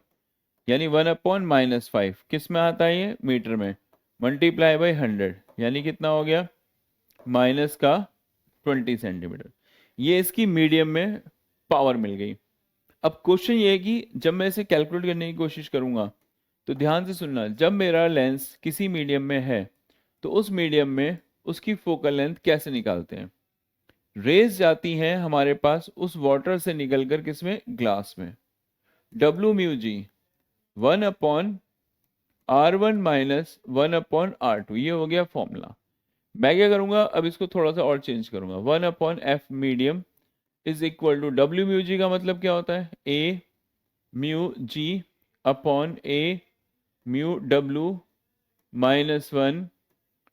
यानी 1/-5। किस में आता है ये, मीटर में, मल्टीप्लाई बाई 100, यानी कितना हो गया माइनस का 20 सेंटीमीटर। ये इसकी मीडियम में पावर मिल गई। अब क्वेश्चन ये है कि जब मैं इसे कैलकुलेट करने की कोशिश करूंगा तो ध्यान से सुनना, जब मेरा लेंस किसी मीडियम में है तो उस मीडियम में उसकी फोकल लेंथ कैसे निकालते हैं। रेज जाती हैं हमारे पास उस वाटर से निकलकर किसमें, ग्लास में। W म्यू जी 1/R1 माइनस 1/R2, ये हो गया फॉर्मूला। मैं क्या करूंगा, अब इसको थोड़ा सा और चेंज करूंगा। 1/F medium is equal to W mu G का मतलब क्या होता है, A mu G upon A mu W -1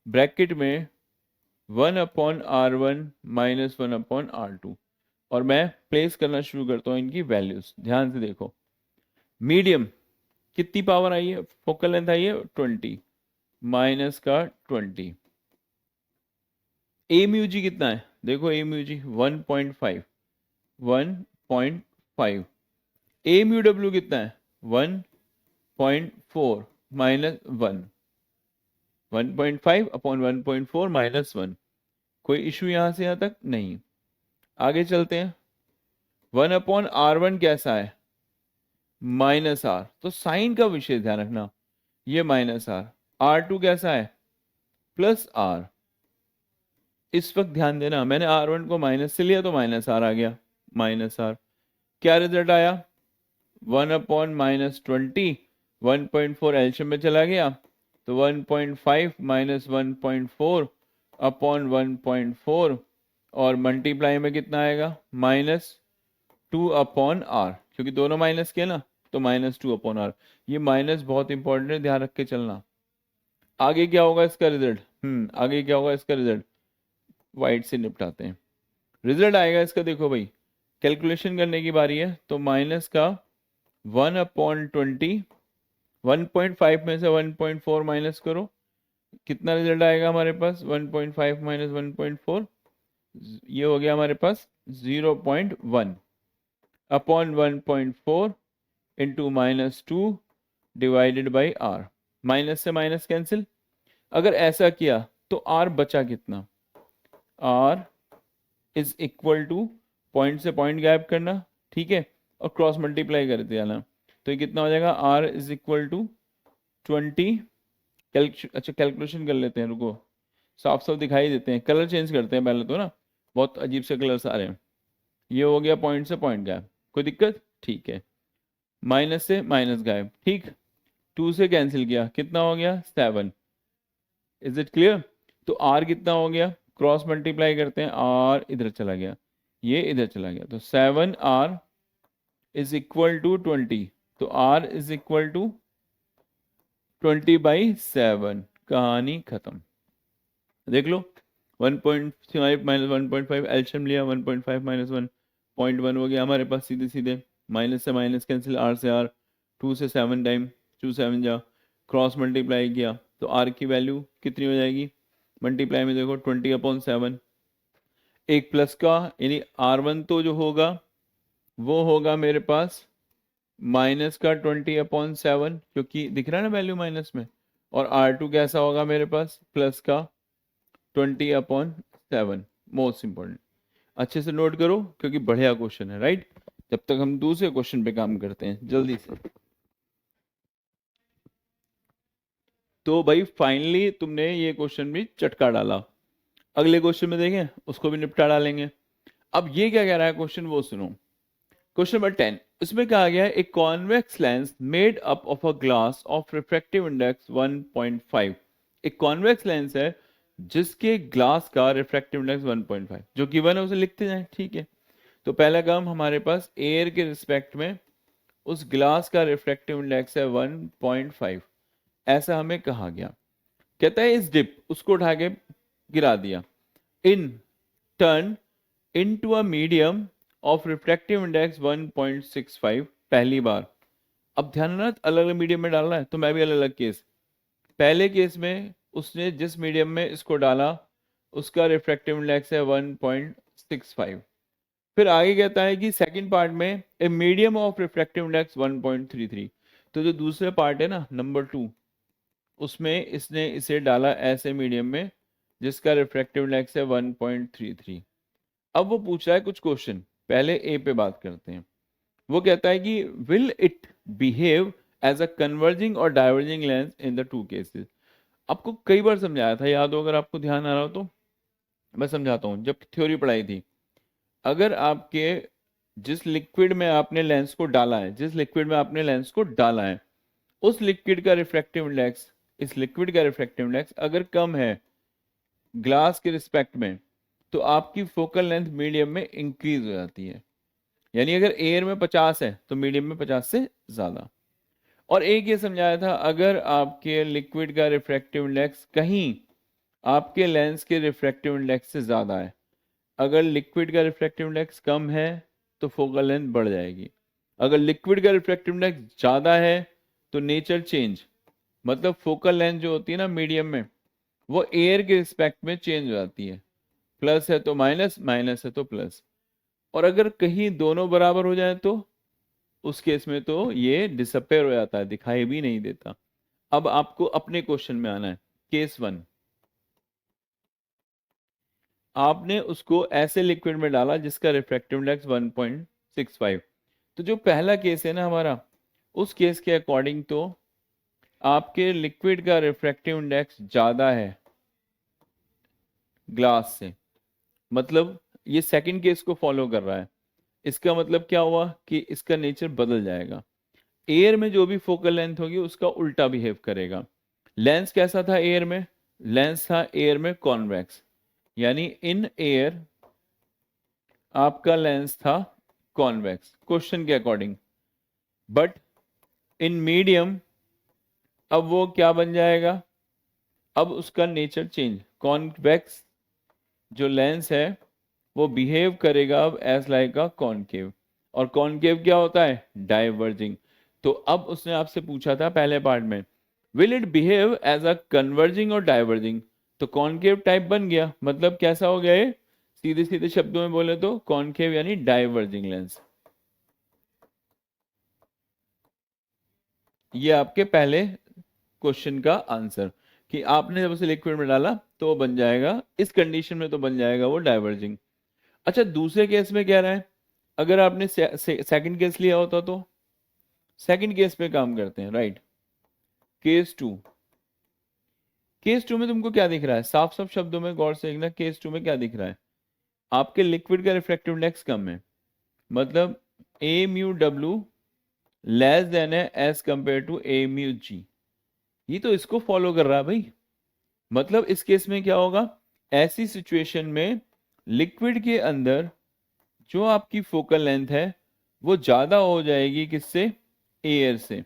bracket में 1/R1 माइनस 1/R2। और मैं प्लेस करना शुरू करता हूं इनकी वैल्यूज। ध्यान से देखो, मीडियम कितनी पावर आई है, फोकल लेंथ आई है 20 माइनस का 20। ए म्यू जी कितना है, देखो ए म्यू जी 1.5 1.5। ए म्यू डब्ल्यू कितना है 1.4 माइनस 1, 1.5/1.4 माइनस 1। कोई इशू यहां से यहां तक नहीं। आगे चलते हैं। 1/R1 कैसा है, -R, तो साइन का विशेष ध्यान रखना, ये -R। R2 कैसा है, +R। इस वक्त ध्यान देना, मैंने R1 को माइनस से लिया तो -R आ गया, माइनस आर। क्या रिजल्ट आया? 1/-20, 1.4 एल्शियम में चला गया, तो 1.5 माइनस 1.4/1.4, और मल्टीप्लाई में कितना आएगा? -2/r, क्योंकि दोनों माइनस के ना, तो -2/r। ये माइनस बहुत इंपॉर्टेंट है, ध्यान रख के चलना। आगे क्या होगा इसका रिजल्ट? आगे क्या होगा इसका रिजल्ट? वाइट से निपटाते हैं। रिजल्ट आएगा इसका, देखो भाई, कैलकुलेशन करने की बारी है, तो माइनस का 1/20, 1.5 में से 1.4 माइनस करो, कितना रिजल्ट आएगा हमारे पास? 1.5 माइनस 1.4, ये हो गया हमारे पास 0.1/1.4 into -2 divided by R. Minus से माइनस कैंसिल। अगर ऐसा किया तो आर बचा कितना? R is equal to, point से पॉइंट गायब करना, ठीक है, और क्रॉस मल्टीप्लाई कर देना, तो ये कितना हो जाएगा? R is equal to 20। अच्छा कैलकुलेशन कर लेते हैं, रुको, साफ साफ दिखाई देते हैं, कलर चेंज करते हैं पहले तो ना, बहुत अजीब से कलर्स आ रहे हैं। ये हो गया पॉइंट से पॉइंट गायब, कोई दिक्कत? ठीक है, माइनस से माइनस गायब, ठीक, 2 से कैंसिल किया, कितना हो गया? 7। Is it clear? तो आर कितना हो गया? क्रॉस मल्टीप्लाई करते हैं, आर इधर चला गया, ये इधर चला गया, तो 7r इज इक्वल टू 20, तो r इज इक्वल टू 20/7। कहानी खत्म। देख लो, 1.5 माइनस 1.5 एल्शियम लिया, 1.5 माइनस 1.1 हो गया हमारे पास, सीधे सीधे माइनस से माइनस कैंसिल, आर से आर, 2 से 7 टाइम, 2 7 जा, क्रॉस मल्टीप्लाई किया, तो आर की वैल्यू कितनी हो जाएगी? मल्टीप्लाई में देखो 20/7, एक प्लस का, यानी R1 तो जो होगा वो होगा मेरे पास माइनस का 20/7, क्योंकि दिख रहा है ना वैल्यू माइनस में, और R2 कैसा होगा मेरे पास? प्लस का 20/7। मोस्ट इंपॉर्टेंट, अच्छे से नोट करो क्योंकि बढ़िया क्वेश्चन है, राइट? जब तक हम दूसरे क्वेश्चन पे काम करते हैं जल्दी से। तो भाई फाइनली तुमने ये क्वेश्चन भी चटका डाला, अगले क्वेश्चन में देखें, उसको भी निपटा डालेंगे। अब ये क्या कह रहा है क्वेश्चन, वो सुनो। क्वेश्चन नंबर 10, इसमें कहा गया है a convex lens made up of a glass of refractive index 1.5। एक कॉन्वेक्स लेंस है जिसके ग्लास का रिफ्रैक्टिव इंडेक्स 1.5, जो गिवन है उसे लिखते जाएं, ठीक है। तो पहला काम हमारे पास एयर के रिस्पेक्ट में उस ग्लास का रिफ्रैक्टिव इंडेक्स है 1.5, ऐसा हमें कहा गया। कहता है इस डिप, उसको उठा के गिरा दिया, in turn into a medium of refractive index 1.65 पहली बार। अब ध्यान रखना, अलग अलग मीडियम में डालना है, तो मैं भी अलग अलग केस। पहले केस में उसने जिस मीडियम में इसको डाला उसका रिफ्रैक्टिव इंडेक्स है 1.65। फिर आगे कहता है कि सेकंड पार्ट में a medium of refractive index 1.33। तो जो दूसरे पार्ट है ना, नंबर 2, उसमें इसने इसे डाला ऐसे मीडियम में जिसका रिफ्रैक्टिव इंडेक्स है 1.33। अब वो पूछ रहा है कुछ क्वेश्चन, पहले ए पे बात करते हैं। वो कहता है कि will it behave as a converging और diverging lens in the two cases. आपको कई बार समझाया था, याद हो अगर आपको ध्यान आ रहा हो तो। मैं समझाता हूँ, जब थ्योरी पढ़ाई थी, अगर आपके जिस लिक्विड में आपने लेंस को डाला है, जिस लिक्विड में आपने लेंस को डाला है, उस लिक्विड का रिफ्रैक्टिव इंडेक्स, इस लिक्विड का रिफ्रैक्टिव इंडेक्स अगर कम है ग्लास के रिस्पेक्ट में, तो आपकी फोकल लेंथ मीडियम में इंक्रीज हो जाती है। यानी अगर एयर में 50 है तो मीडियम में 50 से ज्यादा। और एक ये समझाया था, अगर आपके लिक्विड का रिफ्रैक्टिव इंडेक्स कहीं आपके लेंस के रिफ्रैक्टिव इंडेक्स से ज्यादा है, अगर लिक्विड का रिफ्रैक्टिव इंडेक्स कम है तो फोकल लेंथ बढ़ जाएगी, अगर लिक्विड का रिफ्रैक्टिव इंडेक्स ज्यादा है तो नेचर चेंज, मतलब फोकल लेंथ जो होती है ना मीडियम में, वो एयर के रिस्पेक्ट में चेंज हो जाती है। प्लस है तो माइनस, माइनस है तो प्लस। और अगर कहीं दोनों बराबर हो जाए तो उस केस में तो ये डिसअपेयर हो जाता है, दिखाई भी नहीं देता। अब आपको अपने क्वेश्चन में आना है। केस 1, आपने उसको ऐसे लिक्विड में डाला जिसका रिफ्रैक्टिव इंडेक्स 1.65। तो जो पहला केस है ना हमारा, उस केस के अकॉर्डिंग तो आपके लिक्विड का रिफ्रैक्टिव इंडेक्स ज्यादा है ग्लास से, मतलब ये सेकंड केस को फॉलो कर रहा है। इसका मतलब क्या हुआ कि इसका नेचर बदल जाएगा। एयर में जो भी फोकल लेंथ होगी उसका उल्टा बिहेव करेगा। लेंस कैसा था एयर में? लेंस था एयर में कॉन्वेक्स, यानी इन एयर आपका लेंस था कॉन्वेक्स क्वेश्चन के अकॉर्डिंग। बट इन मीडियम अब वो क्या बन जाएगा? अब उसका नेचर चेंज, कॉन्वेक्स जो लेंस है वो बिहेव करेगा अब एज लाइक अ कॉनकेव। और कॉनकेव क्या होता है? डाइवर्जिंग। तो अब उसने आपसे पूछा था पहले पार्ट में, will it behave as a converging और डाइवर्जिंग? तो कॉनकेव टाइप बन गया, मतलब कैसा हो गया ये? सीधे सीधे शब्दों में बोले तो कॉनकेव यानी डाइवर्जिंग लेंस। ये आपके पहले क्वेश्चन का आंसर, कि आपने जब उसे लिक्विड में डाला तो वो बन जाएगा, इस कंडीशन में तो बन जाएगा वो डाइवर्जिंग। अच्छा, दूसरे केस में क्या रहा है? अगर आपने सेकंड केस लिया होता तो सेकंड केस पे काम करते हैं, right. Case two, case two में तुमको क्या दिख रहा है? साफ साफ शब्दों में गौर से देखना, केस टू में क्या दिख रहा है? आपके लिक्विड का रिफ्रैक्टिव इंडेक्स कम है, मतलब A mu W less than है as compared to A mu G. ये तो इसको फॉलो कर रहा है भाई। मतलब इस केस में क्या होगा? ऐसी सिचुएशन में लिक्विड के अंदर जो आपकी फोकल लेंथ है वो ज्यादा हो जाएगी किससे? एयर से।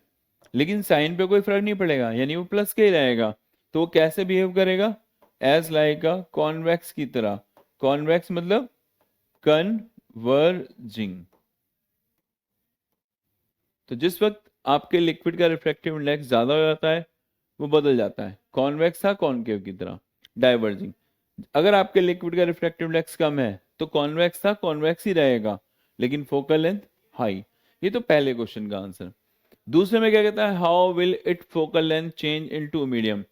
लेकिन साइन पे कोई फर्क नहीं पड़ेगा, यानी वो प्लस के ही रहेगा। तो वो कैसे बिहेव करेगा? एज लाइक अ कॉन्वेक्स की तरह। कॉन्वेक्स मतलब कन्वर्जिंग। तो जिस वक्त आपके लिक्विड का रिफ्रैक्टिव इंडेक्स ज्यादा हो जाता है वो बदल जाता है, कॉन्वेक्स था कॉनकेव की तरह, डाइवर्जिंग। अगर आपके लिक्विड का रिफ्रैक्टिव इंडेक्स कम है तो कॉन्वेक्स था कॉन्वेक्स ही रहेगा, लेकिन फोकल लेंथ हाई। ये तो पहले क्वेश्चन का आंसर। दूसरे में क्या कहता है? How will it focal length change in two medium?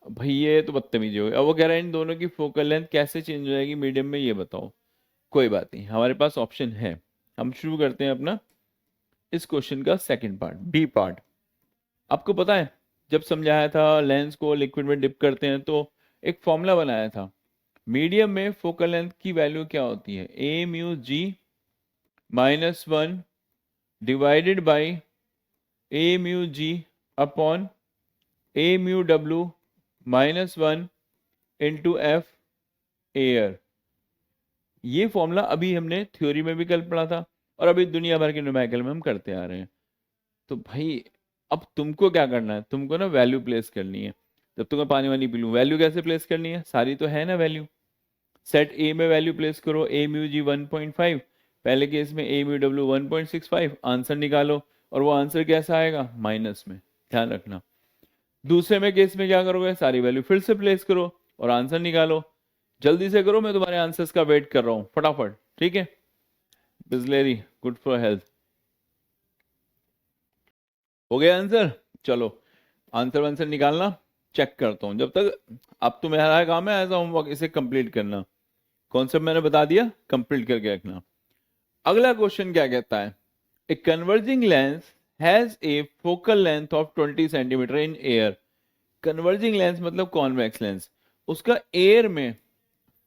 भाई ये तो बदतमीजी हो गई। अब वो कह रहा है इन दोनों की फोकल लेंथ कैसे चेंज हो जाएगी मीडियम में, ये बताओ। कोई बात नहीं, हमारे पास ऑप्शन है। हम शुरू करते हैं अपना इस क्वेश्चन का सेकंड पार्ट, बी पार्ट। आपको पता है जब समझाया था लेंस को लिक्विड में डिप करते हैं तो एक फॉर्मूला बनाया था। मीडियम में फोकल लेंथ की वैल्यू क्या होती है? A mu G -1 divided by A mu G upon A mu W -1 into F air. ये फॉर्मूला अभी हमने थ्योरी में भी कल पढ़ा था और अभी दुनिया भर के न्यूमेरिकल में हम करते आ रहे हैं। तो भाई अब तुमको क्या करना है? तुमको ना वैल्यू प्लेस करनी है। जब तुम्हें पानी वानी पी लूं, वैल्यू कैसे प्लेस करनी है? सारी तो है ना वैल्यू। सेट ए में वैल्यू प्लेस करो, ए म्यू जी 1.5, पहले केस में ए म्यू डब्ल्यू 1.65, आंसर निकालो और वो आंसर कैसा आएगा? माइनस में, ध्यान रखना। दूसरे में केस में क्या करोगे? सारी वैल्यू फिर से प्लेस करो और आंसर निकालो। जल्दी से करो, मैं तुम्हारे आंसर्स का वेट कर रहा हूं, फटाफट, ठीक है। Bisleri good for health. हो गया आंसर? चलो आंसर वांसर निकालना, चेक करता हूं जब तक। अब तो मेरा काम है एज होमवर्क इसे कंप्लीट करना। कॉन्सेप्ट मैंने बता दिया, कंप्लीट करके रखना। अगला क्वेश्चन क्या कहता है? A converging lens has a focal length of 20 centimetre in air. Converging lens मतलब कॉन्वेक्स लेंस, उसका एयर में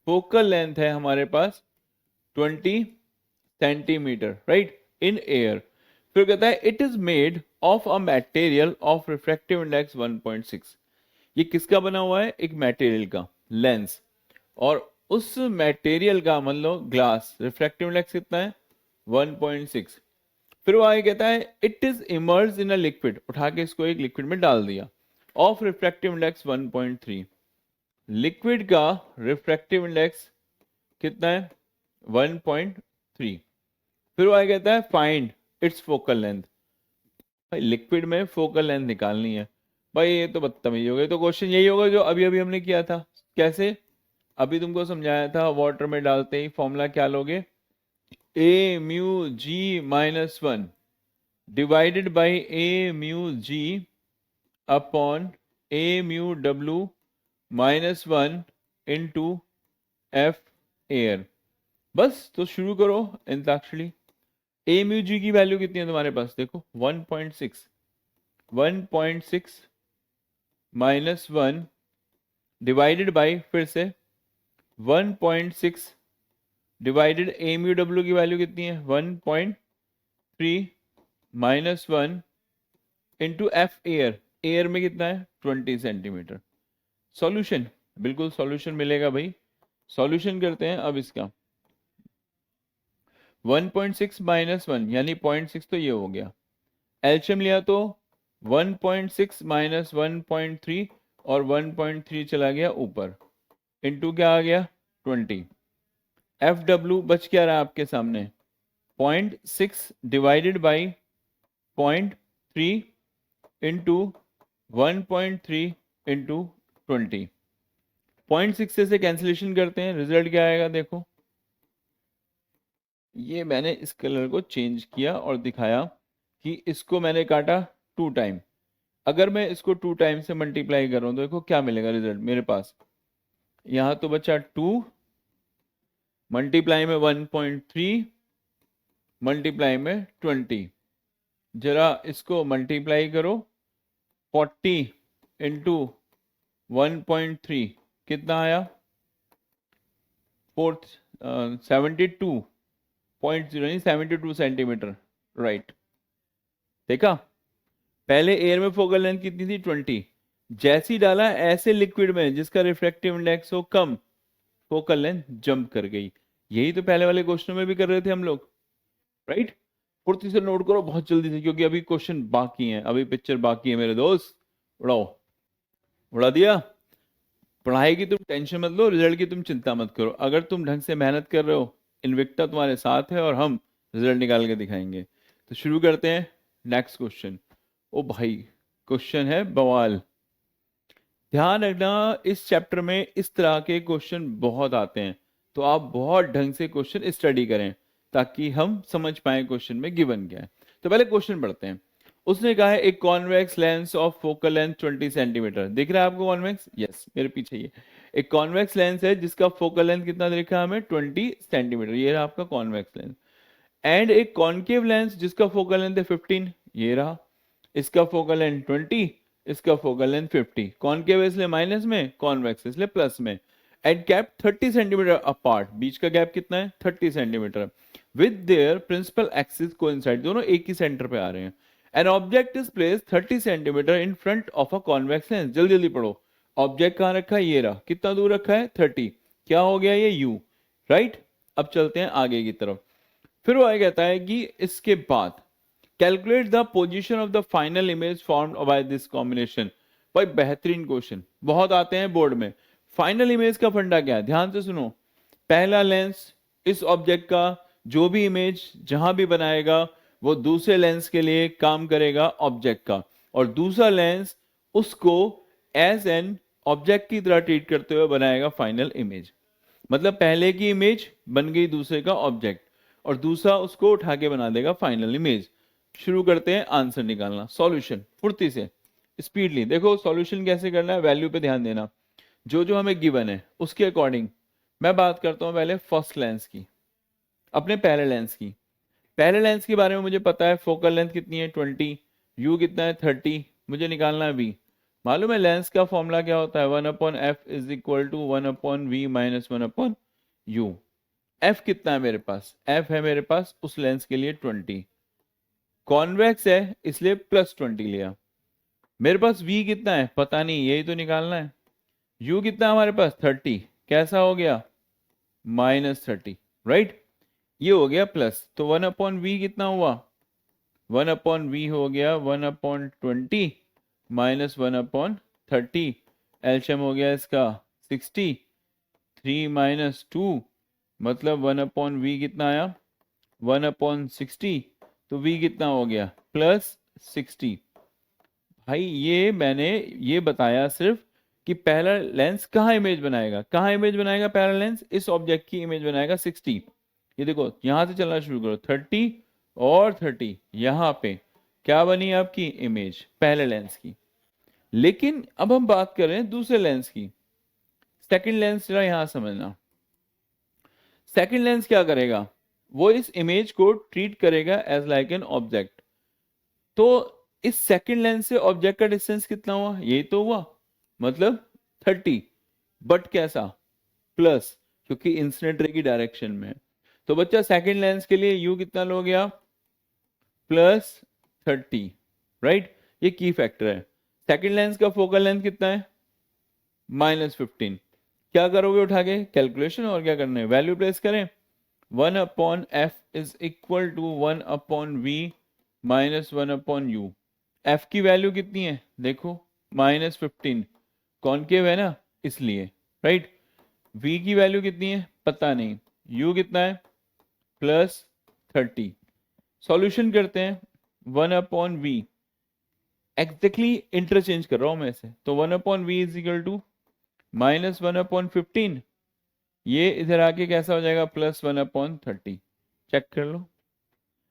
फोकल लेंथ है हमारे पास 20 सेंटीमीटर, राइट, इन एयर। फिर कहता है it is made of a material of refractive index 1.6। ये किसका बना हुआ है? एक मटेरियल का लेंस, और उस मटेरियल का मान लो ग्लास, रिफ्रैक्टिव इंडेक्स कितना है? 1.6। फिर वो आगे कहता है it is emerge in a liquid, उठा के इसको एक लिक्विड में डाल दिया, ऑफ रिफ्रैक्टिव इंडेक्स 1.3। लिक्विड का रिफ्रैक्टिव इंडेक्स कितना है? 1.3। फिर वो आगे कहता है फाइंड इट्स फोकल लेंथ। भाई लिक्विड में फोकल लेंथ निकालनी है। भाई ये तो बदतमीजी हो गई। तो क्वेश्चन यही होगा जो अभी अभी हमने किया था। कैसे? अभी तुमको समझाया था, वाटर में डालते ही फॉर्मूला क्या लोगे? A mu G -1 divided by A mu G upon A mu W -1 into F air. बस तो शुरू करो अंताक्षरी। ए म्यू जी की वैल्यू कितनी है तुम्हारे पास? देखो 1.6, 1.6 -1 डिवाइडेड बाई फिर से 1.6 डिवाइडेड एम यू डब्ल्यू की वैल्यू कितनी है 1.3 minus 1 into F air, air में कितना है 20 सेंटीमीटर। सॉल्यूशन, बिल्कुल सॉल्यूशन मिलेगा भाई। सॉल्यूशन करते हैं अब इसका। 1.6 माइनस 1 यानी 0.6 तो ये हो गया। एलसीएम लिया तो 1.6 माइनस 1.3 और 1.3 चला गया ऊपर, इंटू क्या आ गया 20। एफ डब्ल्यू बच क्या रहा आपके सामने 0.6 डिवाइडेड बाई 0.3 इंटू 1.3 इंटू 20। 0.6 से कैंसिलेशन करते हैं, रिजल्ट क्या आएगा देखो। ये मैंने इस कलर को चेंज किया और दिखाया कि इसको मैंने काटा 2 टाइम। अगर मैं इसको 2 टाइम से मल्टीप्लाई कर रहा हूं तो देखो क्या मिलेगा रिजल्ट मेरे पास। यहां तो बचा 2 मल्टीप्लाई में 1.3 मल्टीप्लाई में 20। जरा इसको मल्टीप्लाई करो 40 इंटू 1.3 कितना आया 72.0 यानी 72 सेंटीमीटर, राइट। देखा, पहले एयर में फोकल लेंथ कितनी थी 20, जैसी डाला ऐसे लिक्विड में जिसका रिफ्रैक्टिव इंडेक्स हो कम, फोकल लेंथ जंप कर गई। यही तो पहले वाले क्वेश्चन में भी कर रहे थे हम लोग, राइट। फुर्ती से नोट करो बहुत जल्दी से, क्योंकि अभी क्वेश्चन बाकी हैं, अभी पिक्चर बाकी है मेरे दोस्त। उड़ाओ, उड़ा दिया। पढ़ाई की तुम टेंशन मत लो, रिजल्ट की तुम चिंता मत करो। अगर तुम ढंग से मेहनत कर रहे हो, इनविक्टा तुम्हारे साथ है और हम रिजल्ट निकाल के दिखाएंगे। तो शुरू करते हैं नेक्स्ट क्वेश्चन। ओ भाई, क्वेश्चन है बवाल। ध्यान रखना, इस चैप्टर में इस तरह के क्वेश्चन बहुत आते हैं, तो आप बहुत ढंग से क्वेश्चन स्टडी करें ताकि हम समझ पाए क्वेश्चन में गिवन क्या है। तो पहले क्वेश्चन पढ़ते हैं। उसने कहा है एक convex lens of focal length 20 centimetre. दिख रहा है आपको कॉन्वेक्स? यस, मेरे पीछे ये एक कॉन्वेक्स लेंस है जिसका फोकल लेंथ कितना दिखा है हमें 20 सेंटीमीटर, ये रहा आपका कॉन्वेक्स लेंस। एंड एक कॉन्केव लेंस जिसका फोकल लेंथ है 15, ये रहा। इसका फोकल लेंथ 20, इसका फोकल लेंथ 50। कॉन्केव इसलिए माइनस में, कॉन्वेक्स इसलिए प्लस में। एट गैप 30 सेंटीमीटर अपार्ट, बीच का गैप कितना है 30 centimetre. With their principal axis coincide, दोनों एक ही सेंटर पे आ रहे हैं। An object is place 30 centimetre in front of a convex lens. जल्दी जल्दी पढ़ो, ऑब्जेक्ट कहां रखा है, ये रहा। कितना दूर रखा है 30, क्या हो गया ये u, राइट। अब चलते हैं आगे की तरफ। फिर वो ये कहता है कि इसके बाद calculate the position of the final image formed by this combination. भाई बेहतरीन क्वेश्चन, बहुत आते हैं बोर्ड में। फाइनल इमेज का फंडा क्या है, ध्यान से सुनो। पहला लेंस इस ऑब्जेक्ट का जो भी इमेज जहां भी बनाएगा वो दूसरे लेंस के लिए काम करेगा ऑब्जेक्ट का, और दूसरा लेंस उसको एज एन ऑब्जेक्ट की तरह ट्रीट करते हुए बनाएगा फाइनल इमेज। मतलब पहले की इमेज बन गई दूसरे का ऑब्जेक्ट, और दूसरा उसको उठा के बना देगा फाइनल इमेज। शुरू करते हैं आंसर निकालना। सॉल्यूशन फुर्ती से, स्पीडली। देखो सॉल्यूशन कैसे करना है, वैल्यू पे ध्यान देना। जो जो हमें गिवन है उसके अकॉर्डिंग मैं बात करता हूं पहले फर्स्ट लेंस की, अपने पहले लेंस की। पहले लेंस के बारे में मुझे पता है फोकल लेंथ कितनी है 20, यू कितना है 30, मुझे निकालना है वी। मालूम है लेंस का फॉर्मूला क्या होता है, 1/f is equal to 1/v minus 1/u। f कितना है मेरे पास, f है मेरे पास उस लेंस के लिए 20, कॉन्वेक्स है इसलिए प्लस 20 लिया। मेरे पास v कितना है पता नहीं, यही तो निकालना है। u कितना है हमारे पास 30, कैसा हो गया -30, राइट। ये हो गया प्लस, तो 1/v कितना हुआ, 1/v हो गया 1/20 माइनस 1/30। एलसीएम हो गया इसका 60, 3 माइनस 2 मतलब 1/v कितना आया 1/60, तो v कितना हो गया +60। भाई ये मैंने ये बताया सिर्फ कि पहला लेंस कहाँ इमेज बनाएगा, कहाँ इमेज बनाएगा पहला लेंस, इस ऑब्जेक्ट की इमेज बनाएगा 60। ये देखो यहां से चलना शुरू करो, 30 और 30, यहां पे क्या बनी आपकी इमेज पहले लेंस की। लेकिन अब हम बात कर रहे हैं दूसरे लेंस की। सेकंड लेंस जरा यहां समझना। सेकंड लेंस क्या करेगा, वो इस इमेज को ट्रीट करेगा एज लाइक एन ऑब्जेक्ट। तो इस सेकंड लेंस से ऑब्जेक्ट का डिस्टेंस कितना हुआ, यही तो हुआ, मतलब 30, बट कैसा प्लस, क्योंकि इंसिडेंट रे की डायरेक्शन में। तो बच्चा सेकंड लेंस के लिए u कितना लोगे आप, +30, राइट। ये की फैक्टर है। सेकंड लेंस का फोकल लेंथ कितना है, -15। क्या करोगे उठा के कैलकुलेशन, और क्या करना है, वैल्यू प्लेस करें। 1/f is equal to 1/v minus 1/u। f की वैल्यू कितनी है देखो, -15, कॉनकेव है ना इसलिए, राइट। v की वैल्यू कितनी है पता नहीं, u कितना है +30। सॉल्यूशन करते हैं, 1/v एग्जैक्टली इंटरचेंज कर रहा हूं मैं इसे, तो 1/v इज इक्वल टू -1/15। ये इधर आके कैसा हो जाएगा, +1/30। चेक कर लो,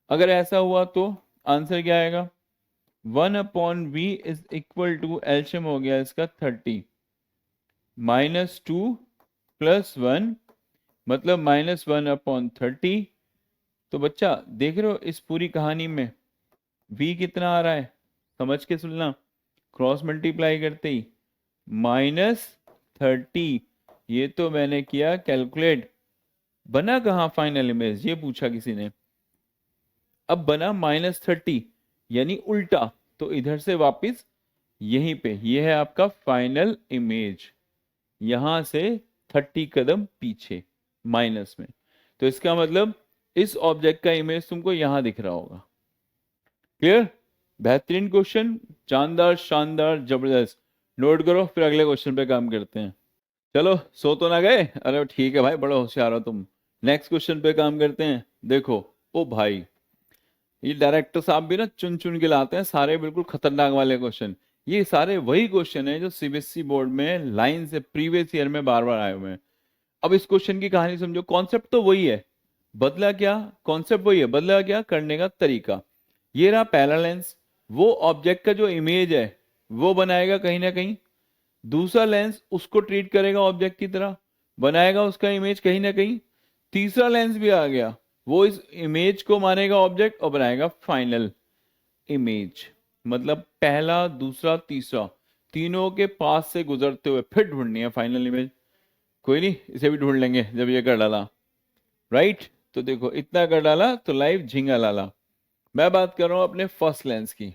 अगर ऐसा हुआ तो आंसर क्या आएगा, 1/v इज इक्वल टू, एलशियम हो गया इसका 30, -2 + 1 मतलब -1/30। तो बच्चा देख रहे हो इस पूरी कहानी में v कितना आ रहा है, समझ के सुनना, क्रॉस मल्टीप्लाई करते ही -30। ये तो मैंने किया कैलकुलेट, बना कहाँ फाइनल इमेज ये पूछा किसी ने। अब बना -30 यानी उल्टा, तो इधर से वापस यहीं पे ये है आपका फाइनल इमेज, यहां से 30 कदम पीछे माइनस में। तो इसका मतलब इस ऑब्जेक्ट का इमेज तुमको यहां दिख रहा होगा। क्लियर, बेहतरीन क्वेश्चन, जानदार, शानदार, जबरदस्त। नोट करो, फिर अगले क्वेश्चन पे काम करते हैं। चलो सो तो ना गए, अरे ठीक है भाई, बड़ा होशियार हो तुम। नेक्स्ट क्वेश्चन पे काम करते हैं। देखो, ओ भाई, ये डायरेक्टर साहब भी ना चुन चुन के लाते हैं सारे बिल्कुल खतरनाक वाले क्वेश्चन। ये सारे वही क्वेश्चन है जो सीबीएसई बोर्ड में लाइन से प्रीवियस ईयर में बार बार आए हुए हैं। अब इस क्वेश्चन की कहानी समझो, कॉन्सेप्ट तो वही है, बदला क्या, कॉन्सेप्ट वही है, बदला क्या करने का तरीका। ये रहा पहला लेंस, वो ऑब्जेक्ट का जो इमेज है वो बनाएगा कहीं ना कहीं, दूसरा लेंस उसको ट्रीट करेगा ऑब्जेक्ट की तरह, बनाएगा उसका इमेज कहीं ना कहीं, तीसरा लेंस भी आ गया, वो इस इमेज को मानेगा ऑब्जेक्ट और बनाएगा फाइनल इमेज। मतलब पहला, दूसरा, तीसरा, तीनों के पास से गुजरते हुए फिर ढूंढनी है फाइनल इमेज। कोई नहीं, इसे भी ढूंढ लेंगे जब ये कर डाला, राइट। तो देखो इतना कर डाला तो लाइव झिंगा लाला। मैं बात कर रहा हूं अपने फर्स्ट लेंस की।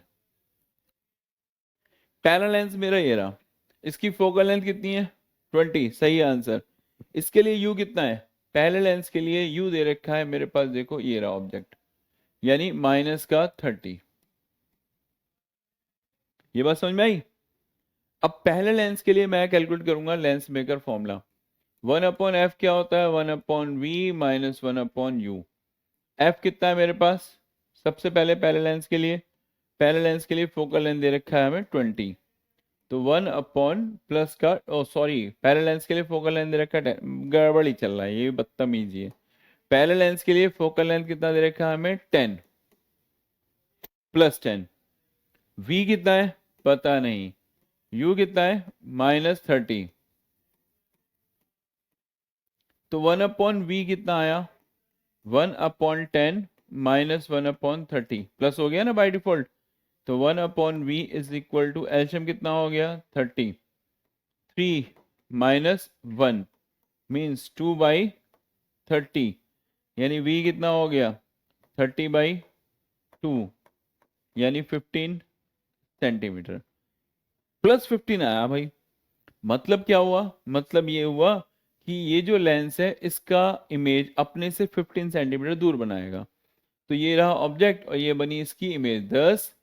पहला लेंस मेरा ये रहा, इसकी फोकल लेंथ कितनी है 20, सही आंसर। इसके लिए u कितना है, पहले लेंस के लिए u दे रखा है मेरे पास, देखो ये रहा ऑब्जेक्ट, यानी -30। ये बात समझ में आई। अब पहले लेंस के लिए मैं कैलकुलेट करूंगा लेंस मेकर फॉर्मूला, 1/f क्या होता है, 1/v माइनस 1/u। f कितना है मेरे पास, सबसे पहले पहले लेंस के लिए फोकल लेंथ दे रखा है हमें 20, तो 1 प्लस का, ओ सॉरी, पहले लेंस के लिए फोकल लेंथ दे रखा है 10, गड़बड़ ही चल रहा है, ये भी बदतमीजी है। पहले लेंस के लिए फोकल लेंथ कितना दे रखा है हमें 10 +10, v कितना है पता नहीं, u कितना है -30, तो 1/v कितना आया 1/10 माइनस 1/30, प्लस हो गया ना बाय डिफॉल्ट। तो 1/v इज इक्वल टू, एलशियम कितना हो गया 30, 3 माइनस 1 मीन्स 2/30, यानी v कितना हो गया 30/2 यानी 15 सेंटीमीटर, +15 आया भाई। मतलब क्या हुआ, मतलब ये हुआ कि ये जो लेंस है इसका इमेज अपने से 15 सेंटीमीटर दूर बनाएगा। तो ये रहा ऑब्जेक्ट और ये बनी इसकी इमेज 10।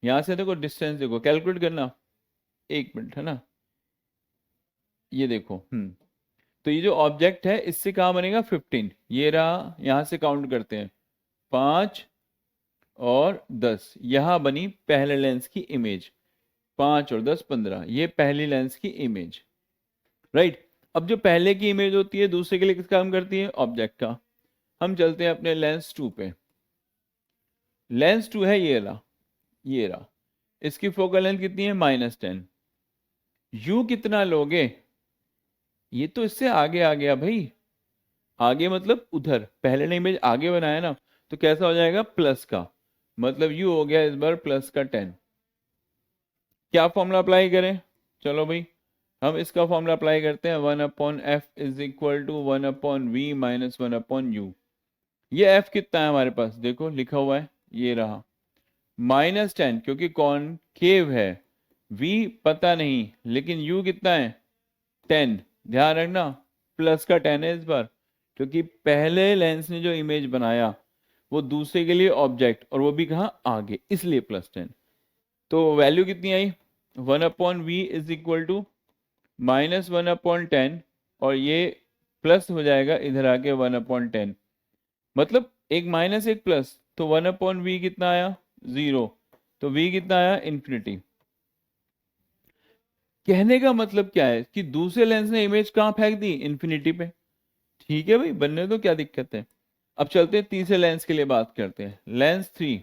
यहां से देखो डिस्टेंस, देखो कैलकुलेट करना, 1 मिनट है ना, ये देखो तो ये जो ऑब्जेक्ट है इससे कहाँ बनेगा 15, ये रहा, यहां से काउंट करते हैं 5 और 10, यहां बनी पहले लेंस की इमेज, 5 और 10 15, ये पहली लेंस की इमेज, राइट। अब जो पहले की इमेज होती है दूसरे के लिए किस काम करती है, ऑब्जेक्ट का। हम चलते हैं अपने लेंस 2 पे। लेंस 2 है ये रहा, इसकी फोकल लेंथ कितनी है -10। यू कितना लोगे, ये तो इससे आगे आ गया भाई, आगे मतलब उधर, पहले ने इमेज आगे बनाया ना, तो कैसा हो जाएगा प्लस का, मतलब यू हो गया इस बार प्लस का 10। क्या फॉर्मूला अप्लाई करें, चलो भाई हम इसका फॉर्मूला अप्लाई करते हैं, 1/f is equal to 1/v minus 1/u। ये एफ कितना है हमारे पास, देखो लिखा हुआ है, ये रहा -10, क्योंकि कॉनकेव है। v पता नहीं, लेकिन u कितना है 10, ध्यान रखना प्लस का 10 है इस बार, क्योंकि पहले लेंस ने जो इमेज बनाया वो दूसरे के लिए ऑब्जेक्ट, और वो भी कहाँ आगे, इसलिए +10। तो वैल्यू कितनी आई, 1/v इज इक्वल टू -1/10, और ये प्लस हो जाएगा इधर आके 1/10, मतलब एक माइनस एक प्लस, तो 1/v कितना आया 0, तो v कितना आया इन्फिनिटी। कहने का मतलब क्या है कि दूसरे लेंस ने इमेज कहाँ फेंक दी, इन्फिनिटी पे। ठीक है भाई, बनने दो, क्या दिक्कत है। अब चलते हैं तीसरे लेंस के लिए बात करते हैं, लेंस 3।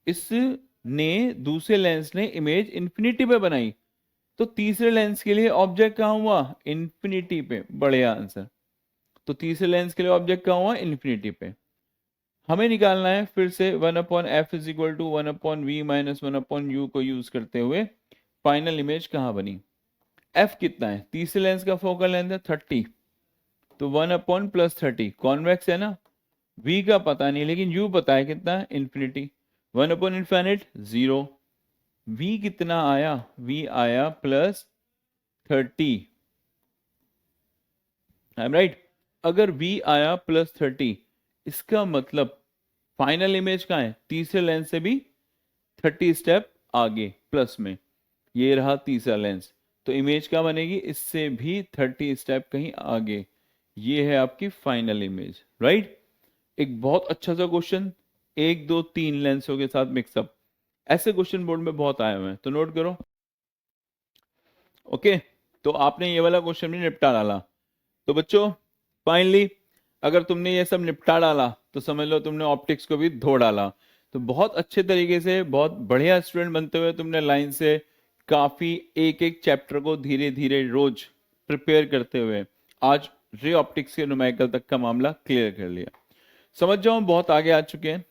इसने दूसरे लेंस ने इमेज इन्फिनिटी पे बनाई, तो तीसरे लेंस के लिए ऑब्जेक्ट कहाँ हुआ, इन्फिनिटी पे, बढ़िया आंसर। तो तीसरे लेंस के लिए ऑब्जेक्ट कहाँ हुआ, इन्फिनिटी पे। हमें निकालना है फिर से 1/f is equal to 1/v minus 1/u को यूज करते हुए फाइनल इमेज कहाँ बनी। f कितना है, तीसरे लेंस का फोकल लेंथ है 30, तो 1/+30 कॉन्वेक्स है ना। v का पता नहीं, लेकिन u पता है कितना है, इन्फिनिटी। 1/∞ 0, v कितना आया, v आया +30, आई एम राइट। अगर v आया +30, इसका मतलब फाइनल इमेज कहाँ है, तीसरे लेंस से भी 30 स्टेप आगे प्लस में, ये रहा तीसरा लेंस, तो इमेज क्या बनेगी, इससे भी 30 स्टेप कहीं आगे, ये है आपकी फाइनल इमेज, राइट। एक बहुत अच्छा सा क्वेश्चन, 1 2 3 लेंसों के साथ मिक्सअप, ऐसे क्वेश्चन बोर्ड में बहुत आए हुए हैं, तो नोट करो। ओके, तो आपने ये वाला क्वेश्चन भी निपटा डाला। तो बच्चों फाइनली अगर तुमने ये सब निपटा डाला तो समझ लो तुमने ऑप्टिक्स को भी धो डाला। तो बहुत अच्छे तरीके से, बहुत बढ़िया स्टूडेंट बनते हुए तुमने लाइन से काफी एक एक चैप्टर को धीरे धीरे रोज प्रिपेयर करते हुए आज रे ऑप्टिक्स के न्यूमेरिकल तक का मामला क्लियर कर लिया। समझ जाओ हम बहुत आगे आ चुके हैं,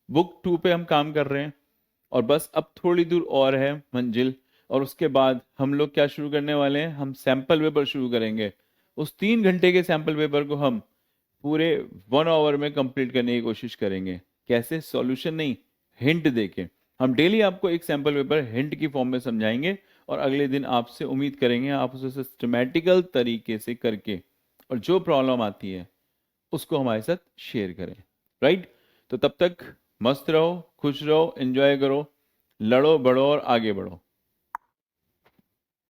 बुक 2 पे हम काम कर रहे हैं, और बस अब थोड़ी दूर और है मंजिल, और उसके बाद हम लोग क्या शुरू करने वाले हैं, हम सैंपल पेपर शुरू करेंगे। उस 3 घंटे के सैंपल पेपर को हम पूरे 1 आवर में कंप्लीट करने की कोशिश करेंगे। कैसे, सॉल्यूशन नहीं, हिंट देके। हम डेली आपको एक सैंपल पेपर हिंट की फॉर्म में समझाएंगे, और अगले दिन आपसे उम्मीद करेंगे आप उसे सिस्टमेटिकल तरीके से करके, और जो प्रॉब्लम आती है उसको हमारे साथ शेयर करें, राइट। तो तब तक मस्त रहो, खुश रहो, एंजॉय करो, लड़ो बढ़ो और आगे बढ़ो।